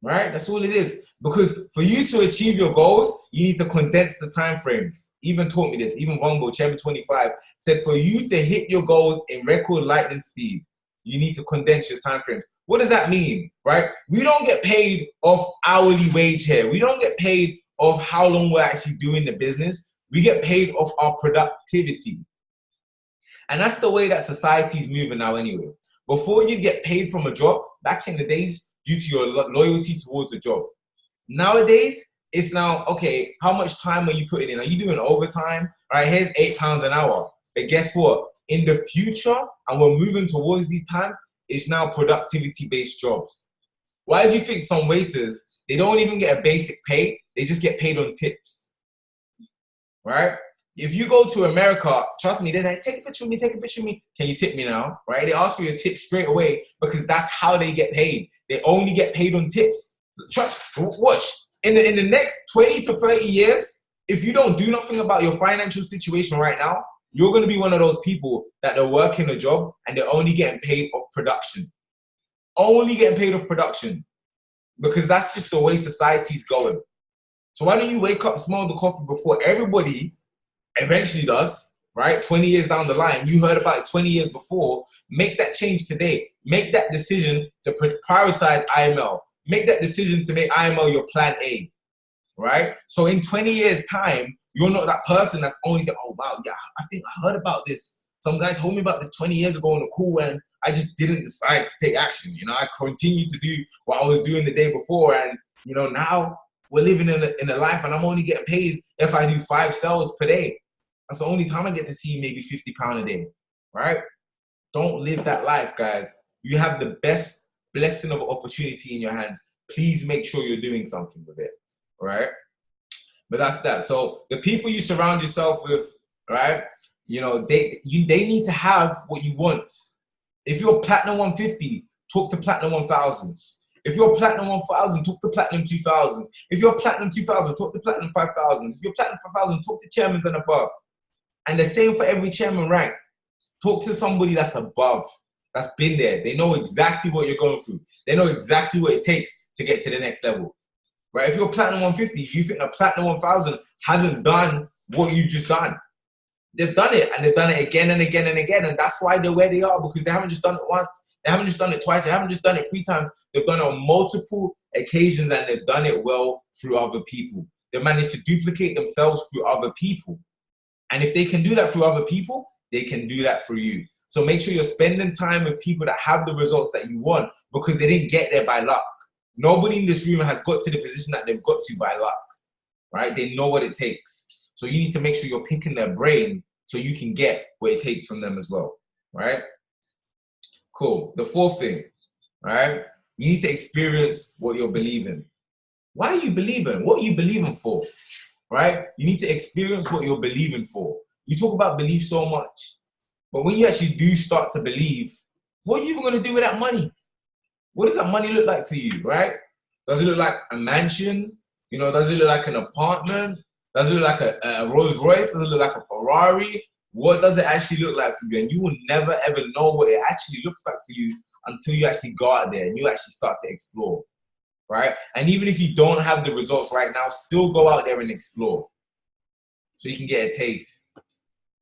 right? That's all it is. Because for you to achieve your goals, you need to condense the time frames. Even taught me this. Even Vongo, Chairman 25, said for you to hit your goals in record lightning speed, you need to condense your time frames. What does that mean, right? We don't get paid off hourly wage here. We don't get paid off how long we're actually doing the business. We get paid off our productivity. And that's the way that society is moving now anyway. Before you get paid from a job, back in the days, due to your loyalty towards the job. Nowadays, it's now, okay, how much time are you putting in? Are you doing overtime? All right, here's £8 an hour. But guess what? In the future, and we're moving towards these times, it's now productivity-based jobs. Why do you think some waiters, they don't even get a basic pay, they just get paid on tips, right? If you go to America, trust me, they're like, take a picture with me, take a picture with me. Can you tip me now, right? They ask for your tip straight away because that's how they get paid. They only get paid on tips. Watch, in the next 20 to 30 years, if you don't do nothing about your financial situation right now, you're going to be one of those people that they're working a job and they're only getting paid off production. Only getting paid off production. Because that's just the way society's going. So why don't you wake up, smell the coffee before everybody eventually does, right? 20 years down the line, you heard about it 20 years before. Make that change today. Make that decision to prioritize IML. Make that decision to make IML your plan A, right? So in 20 years time, you're not that person that's only saying, oh wow, yeah, I think I heard about this. Some guy told me about this 20 years ago on a call and I just didn't decide to take action. You know, I continued to do what I was doing the day before. And, you know, now we're living in a life and I'm only getting paid if I do 5 sales per day. That's the only time I get to see maybe £50 a day, right? Don't live that life, guys. You have the best blessing of opportunity in your hands. Please make sure you're doing something with it, right? But that's that. So the people you surround yourself with, right? You know, they need to have what you want. If you're Platinum 150, talk to Platinum 1000s. If you're Platinum 1000, talk to Platinum 2000s. If you're Platinum 2000, talk to Platinum 5000s. If you're Platinum 5000, talk to chairmans and above. And the same for every chairman rank. Talk to somebody that's above, that's been there. They know exactly what you're going through. They know exactly what it takes to get to the next level, right? If you're Platinum 150, you think a Platinum 1000 hasn't done what you've just done. They've done it, and they've done it again and again and again, and that's why they're where they are, because they haven't just done it once. They haven't just done it twice. They haven't just done it 3 times. They've done it on multiple occasions, and they've done it well through other people. They've managed to duplicate themselves through other people. And if they can do that through other people, they can do that for you. So make sure you're spending time with people that have the results that you want, because they didn't get there by luck. Nobody in this room has got to the position that they've got to by luck, right? They know what it takes. So you need to make sure you're picking their brain so you can get what it takes from them as well, right? Cool. The 4th thing, right? You need to experience what you're believing. Why are you believing? What are you believing for, right? You need to experience what you're believing for. You talk about belief so much, but when you actually do start to believe, what are you even going to do with that money? What does that money look like for you, right? Does it look like a mansion? You know, does it look like an apartment? Does it look like a Rolls Royce? Does it look like a Ferrari? What does it actually look like for you? And you will never ever know what it actually looks like for you until you actually go out there and you actually start to explore, right? And even if you don't have the results right now, still go out there and explore so you can get a taste,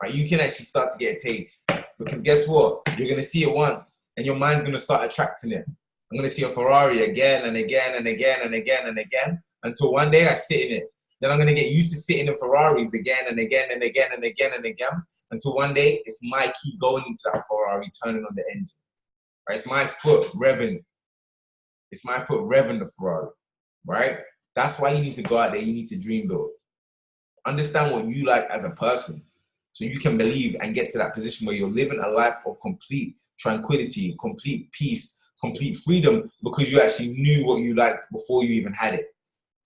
right? You can actually start to get a taste, because guess what? You're going to see it once and your mind's going to start attracting it. I'm going to see a Ferrari again and again and again and again and again until one day I sit in it. Then I'm going to get used to sitting in Ferraris again and again and again and again and again until one day it's my key going into that Ferrari, turning on the engine. Right? It's my foot revving. It's my foot revving the Ferrari, right? That's why you need to go out there. You need to dream build. Understand what you like as a person so you can believe and get to that position where you're living a life of complete tranquility, complete peace, complete freedom, because you actually knew what you liked before you even had it.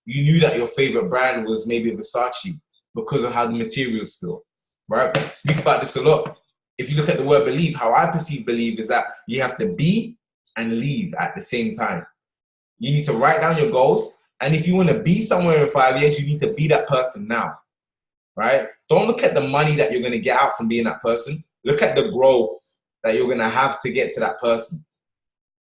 You knew that your favorite brand was maybe Versace because of how the materials feel, right? Speak about this a lot. If you look at the word believe, how I perceive believe is that you have to be and leave at the same time. You need to write down your goals. And if you want to be somewhere in 5 years, you need to be that person now, right? Don't look at the money that you're going to get out from being that person. Look at the growth that you're going to have to get to that person,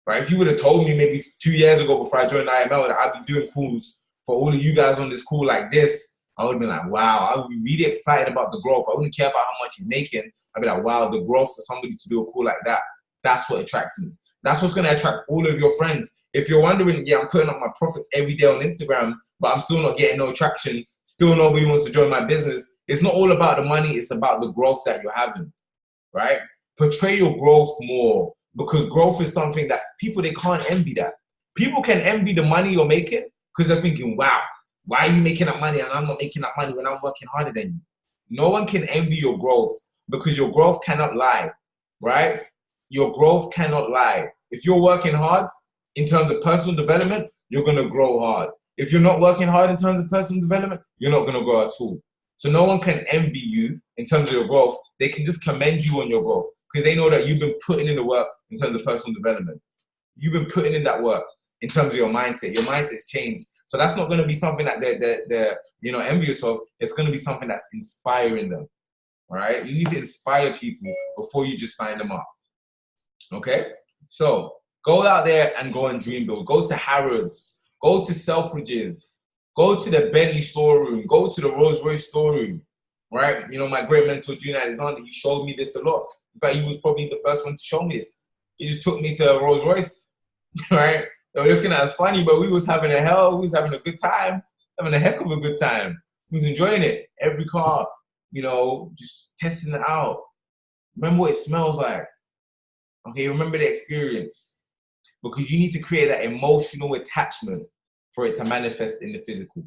right? If you would have told me maybe 2 years ago before I joined IML that I'd be doing calls for all of you guys on this call like this, I would have been like, wow, I would be really excited about the growth. I wouldn't care about how much he's making. I'd be like, wow, the growth for somebody to do a call like that, that's what attracts me. That's what's going to attract all of your friends. If you're wondering, yeah, I'm putting up my profits every day on Instagram, but I'm still not getting no traction, still nobody wants to join my business. It's not all about the money. It's about the growth that you're having, right? Portray your growth more, because growth is something that people, they can't envy that. People can envy the money you're making because they're thinking, wow, why are you making that money and I'm not making that money when I'm working harder than you? No one can envy your growth because your growth cannot lie, right? Your growth cannot lie. If you're working hard in terms of personal development, you're going to grow hard. If you're not working hard in terms of personal development, you're not going to grow at all. So no one can envy you in terms of your growth. They can just commend you on your growth because they know that you've been putting in the work in terms of personal development. You've been putting in that work in terms of your mindset. Your mindset's changed. So that's not going to be something that they're envious of. It's going to be something that's inspiring them, all right? You need to inspire people before you just sign them up, okay? So go out there and go and dream build. Go to Harrods. Go to Selfridges. Go to the Bentley storeroom. Go to the Rolls Royce storeroom, right? You know, my great mentor, Junior Alexander, he showed me this a lot. In fact, he was probably the first one to show me this. He just took me to a Rolls Royce, right? They were looking at us funny, but we was having a good time, having a heck of a good time. We was enjoying it. Every car, you know, just testing it out. Remember what it smells like. Okay, remember the experience. Because you need to create that emotional attachment for it to manifest in the physical.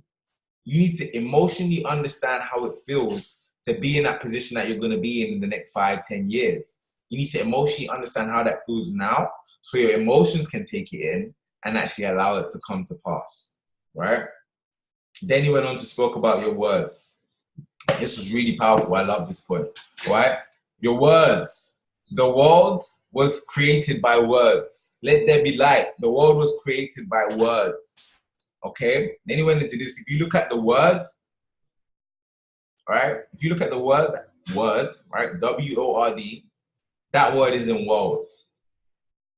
You need to emotionally understand how it feels to be in that position that you're going to be in the next 5, 10 years. You need to emotionally understand how that feels now so your emotions can take it in and actually allow it to come to pass, right? Then he went on to speak about your words. This was really powerful. I love this point, right? Your words. The world was created by words. Let there be light. The world was created by words, okay? Then he went into this. If you look at the word, right? If you look at the word, right? W-O-R-D, that word is in world,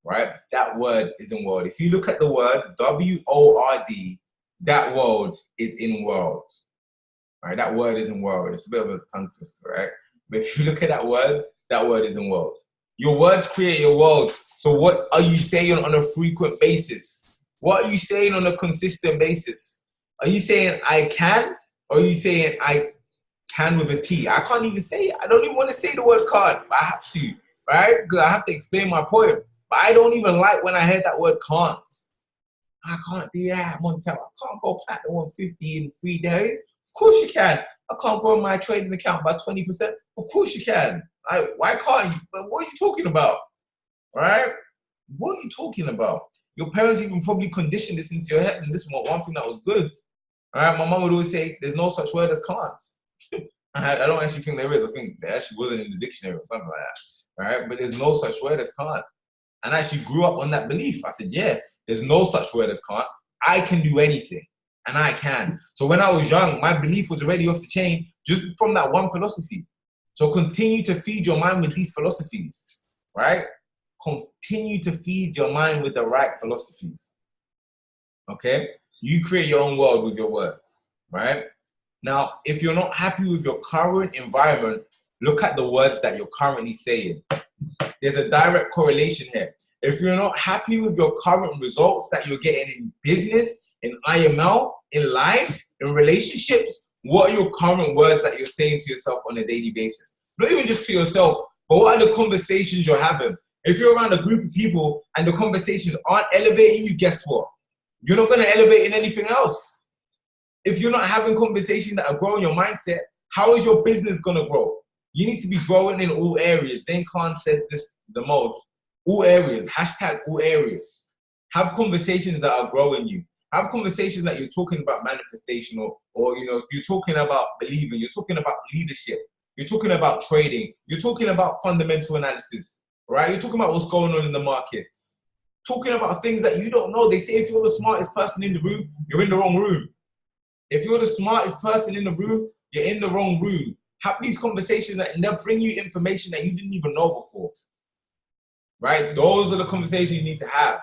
right? That word is in world. If you look at the word W-O-R-D, that word is in world, right? That word is in world. It's a bit of a tongue twister, right? But if you look at that word is in world. Your words create your world. So what are you saying on a frequent basis? What are you saying on a consistent basis? Are you saying I can? Or are you saying I can with a T? I can't even say it. I don't even want to say the word can't, but I have to, right? Because I have to explain my point. But I don't even like when I heard that word can't. I can't do that, Montel. I can't go platinum 150 in 3 days. Of course you can. I can't grow my trading account by 20%. Of course you can. Why can't you? But what are you talking about? Right? What are you talking about? Your parents even probably conditioned this into your head, and this was one thing that was good. All right? My mom would always say, there's no such word as can't. I don't actually think there is. I think there actually wasn't in the dictionary or something like that. Right? But there's no such word as can't. And I actually grew up on that belief. I said, yeah, there's no such word as can't. I can do anything. And I can. So when I was young, my belief was already off the chain just from that one philosophy. So continue to feed your mind with these philosophies, right? Continue to feed your mind with the right philosophies, okay? You create your own world with your words, right? Now, if you're not happy with your current environment, look at the words that you're currently saying. There's a direct correlation here. If you're not happy with your current results that you're getting in business, in IML, in life, in relationships, what are your current words that you're saying to yourself on a daily basis? Not even just to yourself, but what are the conversations you're having? If you're around a group of people and the conversations aren't elevating you, guess what? You're not going to elevate in anything else. If you're not having conversations that are growing your mindset, how is your business going to grow? You need to be growing in all areas. Zane Khan says this the most. All areas. Hashtag all areas. Have conversations that are growing you. Have conversations that you're talking about manifestation or you know, you're talking about believing, you're talking about leadership, you're talking about trading, you're talking about fundamental analysis, right? You're talking about what's going on in the markets. Talking about things that you don't know. They say if you're the smartest person in the room, you're in the wrong room. If you're the smartest person in the room, you're in the wrong room. Have these conversations and they'll bring you information that you didn't even know before, right? Those are the conversations you need to have.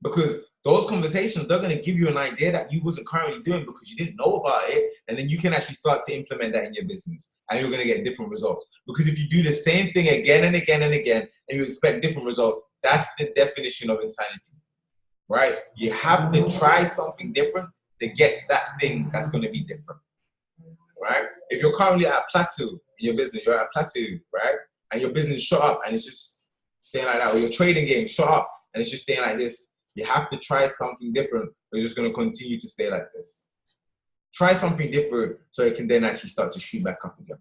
Because those conversations, they're going to give you an idea that you wasn't currently doing because you didn't know about it. And then you can actually start to implement that in your business. And you're going to get different results. Because if you do the same thing again and again and again, and you expect different results, that's the definition of insanity, right? You have to try something different to get that thing that's going to be different, right? If you're currently at a plateau in your business, you're at a plateau, right? And your business shot up and it's just staying like that. Or your trading game shot up and it's just staying like this. You have to try something different, or you're just going to continue to stay like this. Try something different so it can then actually start to shoot back up again,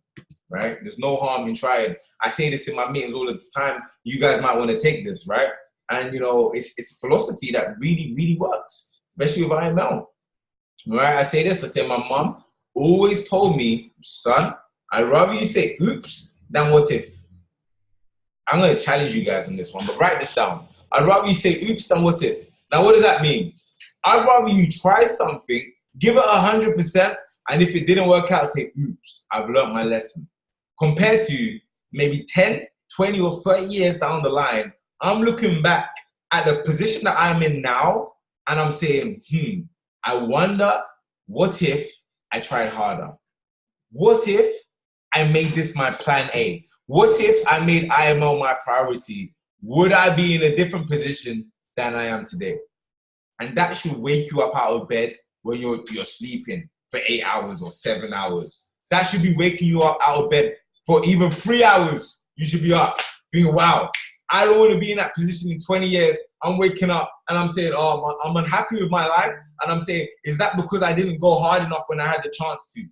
right? There's no harm in trying. I say this in my meetings all the time. You guys might want to take this, right? And, you know, it's a philosophy that really, really works, especially with IML, right? I say this, I say my mom always told me, son, I'd rather you say oops than what if. I'm going to challenge you guys on this one, but write this down. I'd rather you say oops than what if. Now, what does that mean? I'd rather you try something, give it 100%, and if it didn't work out, say oops, I've learned my lesson. Compared to maybe 10, 20, or 30 years down the line, I'm looking back at the position that I'm in now, and I'm saying, I wonder, what if I tried harder? What if I made this my plan A? What if I made IML my priority? Would I be in a different position than I am today? And that should wake you up out of bed when you're sleeping for 8 hours or 7 hours. That should be waking you up out of bed for even 3 hours. You should be up thinking, wow, I don't want to be in that position in 20 years. I'm waking up and I'm saying, oh, I'm unhappy with my life. And I'm saying, is that because I didn't go hard enough when I had the chance to?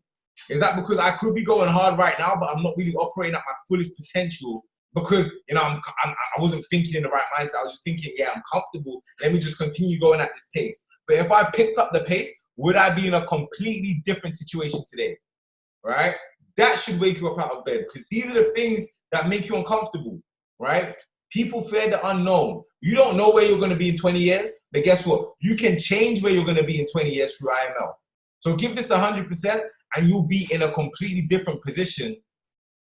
Is that because I could be going hard right now, but I'm not really operating at my fullest potential because, you know, I wasn't thinking in the right mindset. I was just thinking, yeah, I'm comfortable. Let me just continue going at this pace. But if I picked up the pace, would I be in a completely different situation today, right? That should wake you up out of bed because these are the things that make you uncomfortable, right? People fear the unknown. You don't know where you're going to be in 20 years, but guess what? You can change where you're going to be in 20 years through IML. So give this 100%. And you'll be in a completely different position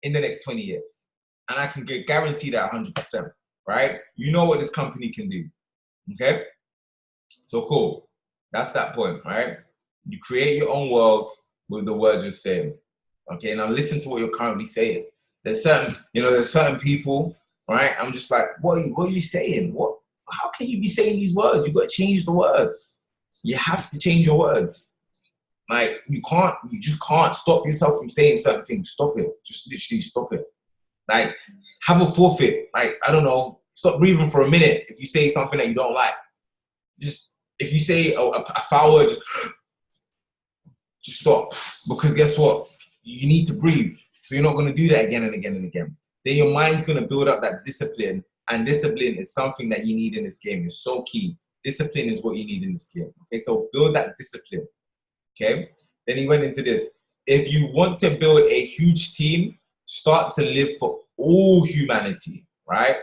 in the next 20 years. And I can guarantee that 100%, right? You know what this company can do, okay? So cool. That's that point, right? You create your own world with the words you're saying, okay? Now listen to what you're currently saying. There's certain people, right? I'm just like, what are you saying? How can you be saying these words? You've got to change the words. You have to change your words. Like, you just can't stop yourself from saying certain things. Stop it. Just literally stop it. Like, have a forfeit. Like, I don't know, stop breathing for a minute if you say something that you don't like. Just, if you say a foul word, just stop. Because guess what? You need to breathe. So you're not going to do that again and again and again. Then your mind's going to build up that discipline. And discipline is something that you need in this game. It's so key. Discipline is what you need in this game. Okay, so build that discipline. Okay, then he went into this. If you want to build a huge team, start to live for all humanity, right?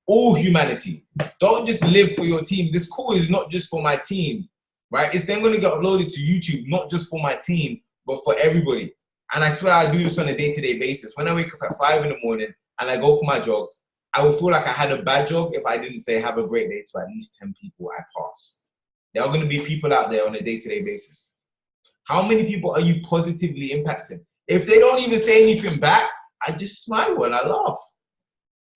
All humanity. Don't just live for your team. This call is not just for my team, right? It's then going to get uploaded to YouTube, not just for my team, but for everybody. And I swear I do this on a day-to-day basis. When I wake up at 5 in the morning and I go for my jogs, I will feel like I had a bad jog if I didn't say have a great day to at least 10 people I pass. There are going to be people out there on a day-to-day basis. How many people are you positively impacting? If they don't even say anything back, I just smile and I laugh.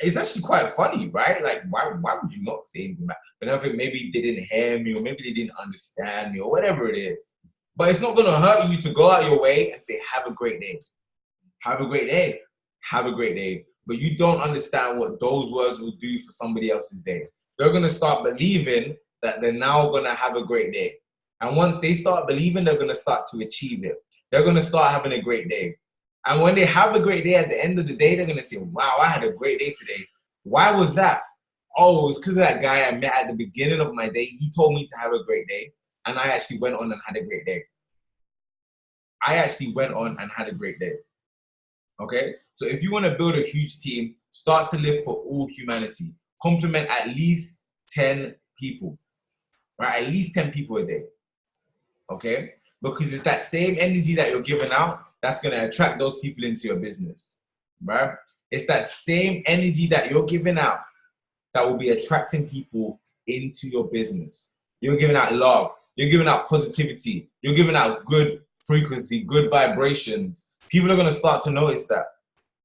It's actually quite funny, right? Like, why would you not say anything back? But I think maybe they didn't hear me or maybe they didn't understand me or whatever it is. But it's not going to hurt you to go out your way and say, have a great day. Have a great day. Have a great day. But you don't understand what those words will do for somebody else's day. They're going to start believing that they're now going to have a great day. And once they start believing, they're going to start to achieve it. They're going to start having a great day. And when they have a great day, at the end of the day, they're going to say, wow, I had a great day today. Why was that? oh, it's because of that guy I met at the beginning of my day. He told me to have a great day. And I actually went on and had a great day. I actually went on and had a great day. Okay? So if you want to build a huge team, start to live for all humanity. Compliment at least 10 people. Right? At least 10 people a day. Okay? Because it's that same energy that you're giving out that's going to attract those people into your business. Right? It's that same energy that you're giving out that will be attracting people into your business. You're giving out love. You're giving out positivity. You're giving out good frequency, good vibrations. People are going to start to notice that.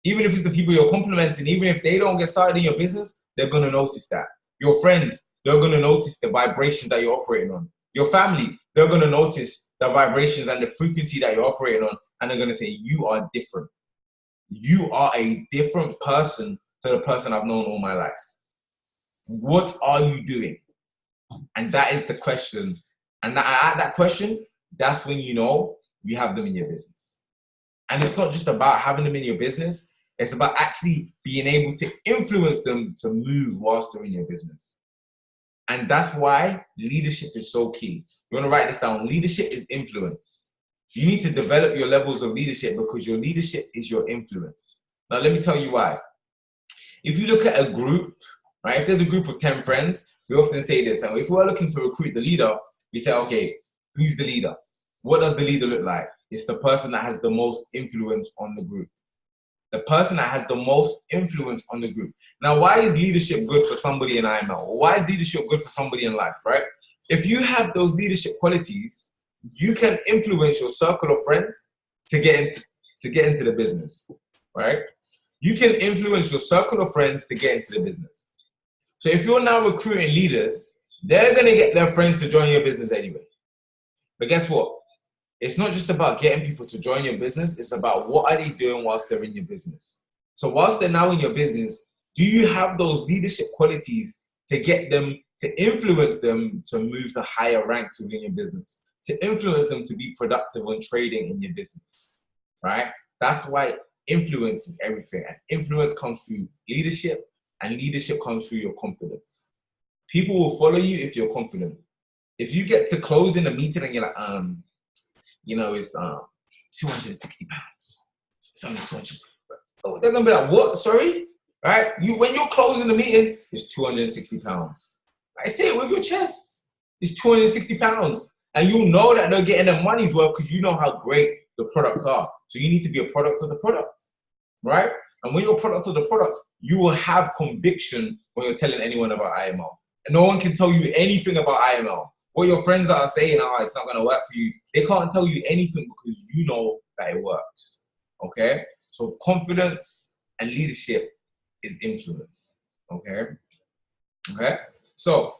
Even if it's the people you're complimenting, even if they don't get started in your business, they're going to notice that. Your friends, they're going to notice the vibrations that you're operating on. Your family, they're going to notice the vibrations and the frequency that you're operating on, and they're going to say, you are different. You are a different person to the person I've known all my life. What are you doing? And that is the question. And at that question, that's when you know you have them in your business. And it's not just about having them in your business. It's about actually being able to influence them to move whilst they're in your business. And that's why leadership is so key. You want to write this down. Leadership is influence. You need to develop your levels of leadership because your leadership is your influence. Now, let me tell you why. If you look at a group, right, if there's a group of 10 friends, we often say this. And if we're looking to recruit the leader, we say, okay, who's the leader? What does the leader look like? It's the person that has the most influence on the group. The person that has the most influence on the group. Now, why is leadership good for somebody in IML? Or why is leadership good for somebody in life, right? If you have those leadership qualities, you can influence your circle of friends to get into the business, right? You can influence your circle of friends to get into the business. So if you're now recruiting leaders, they're going to get their friends to join your business anyway. But guess what? It's not just about getting people to join your business. It's about what are they doing whilst they're in your business. So whilst they're now in your business, do you have those leadership qualities to get them, to influence them to move to higher ranks within your business, to influence them to be productive on trading in your business, right? That's why influence is everything. And influence comes through leadership, and leadership comes through your confidence. People will follow you if you're confident. If you get to closing a meeting and you're like, it's 260 pounds. It's only 200. Oh, they're gonna be like, what? Sorry? Right? When you're closing the meeting, it's 260 pounds. I say it with your chest. It's 260 pounds. And you know that they're getting their money's worth because you know how great the products are. So you need to be a product of the product, right? And when you're a product of the product, you will have conviction when you're telling anyone about IML. And no one can tell you anything about IML. What your friends that are saying, oh, it's not going to work for you, they can't tell you anything because you know that it works, okay? So confidence and leadership is influence, okay? Okay? So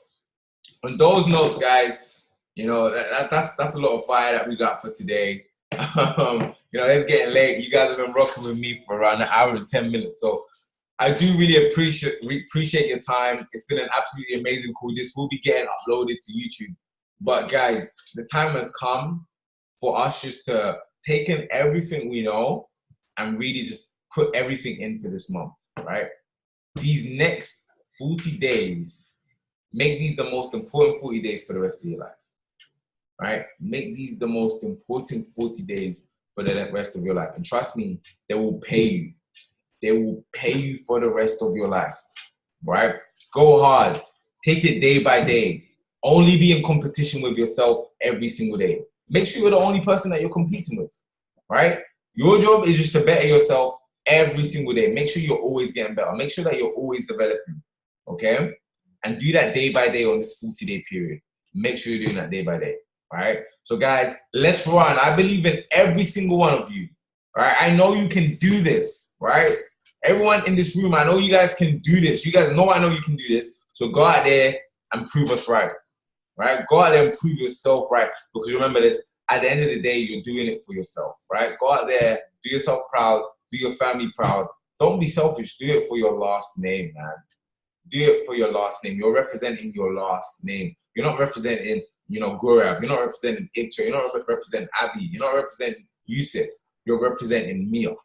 on those notes, guys, that's a lot of fire that we got for today. It's getting late. You guys have been rocking with me for around an hour and 10 minutes. So I do really appreciate your time. It's been an absolutely amazing call. This will be getting uploaded to YouTube. But guys, the time has come for us just to take in everything we know and really just put everything in for this month, right? These next 40 days, make these the most important 40 days for the rest of your life, right? Make these the most important 40 days for the rest of your life. And trust me, they will pay you. They will pay you for the rest of your life, right? Go hard. Take it day by day. Only be in competition with yourself every single day. Make sure you're the only person that you're competing with, right? Your job is just to better yourself every single day. Make sure you're always getting better. Make sure that you're always developing, okay? And do that day by day on this 40-day period. Make sure you're doing that day by day, all right? So guys, let's run. I believe in every single one of you, all right? I know you can do this, right? Everyone in this room, I know you guys can do this. You guys know I know you can do this. So go out there and prove us right. Right? Go out there and prove yourself right. Because remember this, at the end of the day, you're doing it for yourself, right? Go out there, do yourself proud, do your family proud. Don't be selfish. Do it for your last name, man. Do it for your last name. You're representing your last name. You're not representing, Gaurav. You're not representing Ikcha. You're not representing Abby. You're not representing Yusuf. You're representing Mia.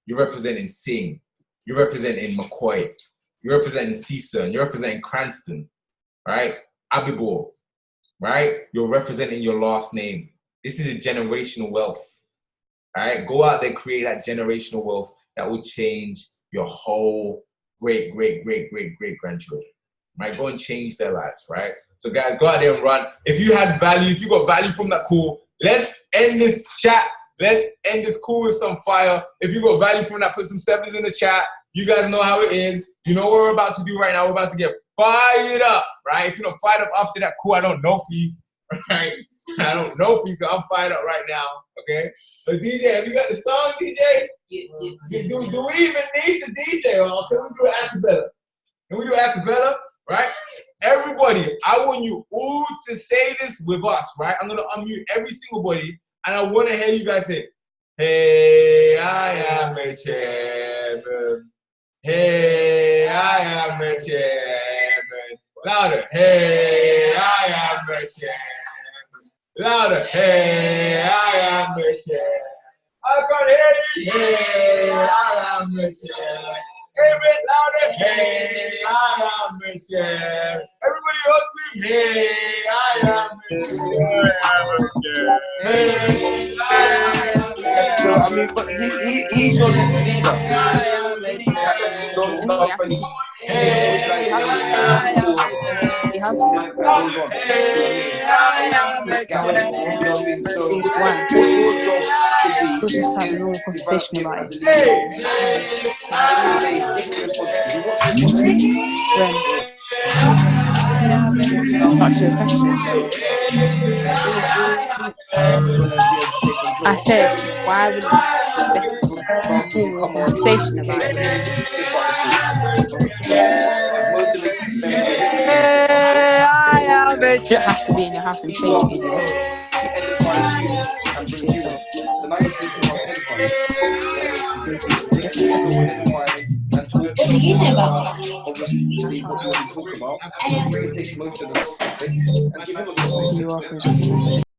You're representing Singh. You're representing McCoy. You're representing CSUN. You're representing Cranston, right? Abibor, right? You're representing your last name. This is a generational wealth, right? Go out there, create that generational wealth that will change your whole great grandchildren, right? Go and change their lives, right? So guys, go out there and run. If you had value, if you got value from that call, let's end this chat. Let's end this call with some fire. If you got value from that, put some sevens in the chat. You guys know how it is. You know what we're about to do right now. We're about to get fired up, right? If you're not fired up after that call, I don't know for you, right? I don't know for you, because I'm fired up right now, okay? But DJ, have you got the song, DJ? Yeah. Do we even need the DJ, or can we do it acapella? Can we do acapella, right? Everybody, I want you all to say this with us, right? I'm gonna unmute every single body, and I want to hear you guys say, "Hey, I am a chairman. Hey, I am a chairman." Louder. Hey, I am a chairman. Louder. Hey, I am a chairman. I can hear you. Hey, I am a chairman. A bit louder. Hey, I am a chair. Everybody else sing. Hey, I am a chair. Hey, I am a chair. So I mean, but he's your next leader. Don't stop any. So your job should be We'll just have a normal conversation about it. That's your question. I said, why would we have a conversation about it? You don't have to be in your house and change me. So now you're teaching us edifying. Obviously, what you talk about, you can take most of the topics and give him a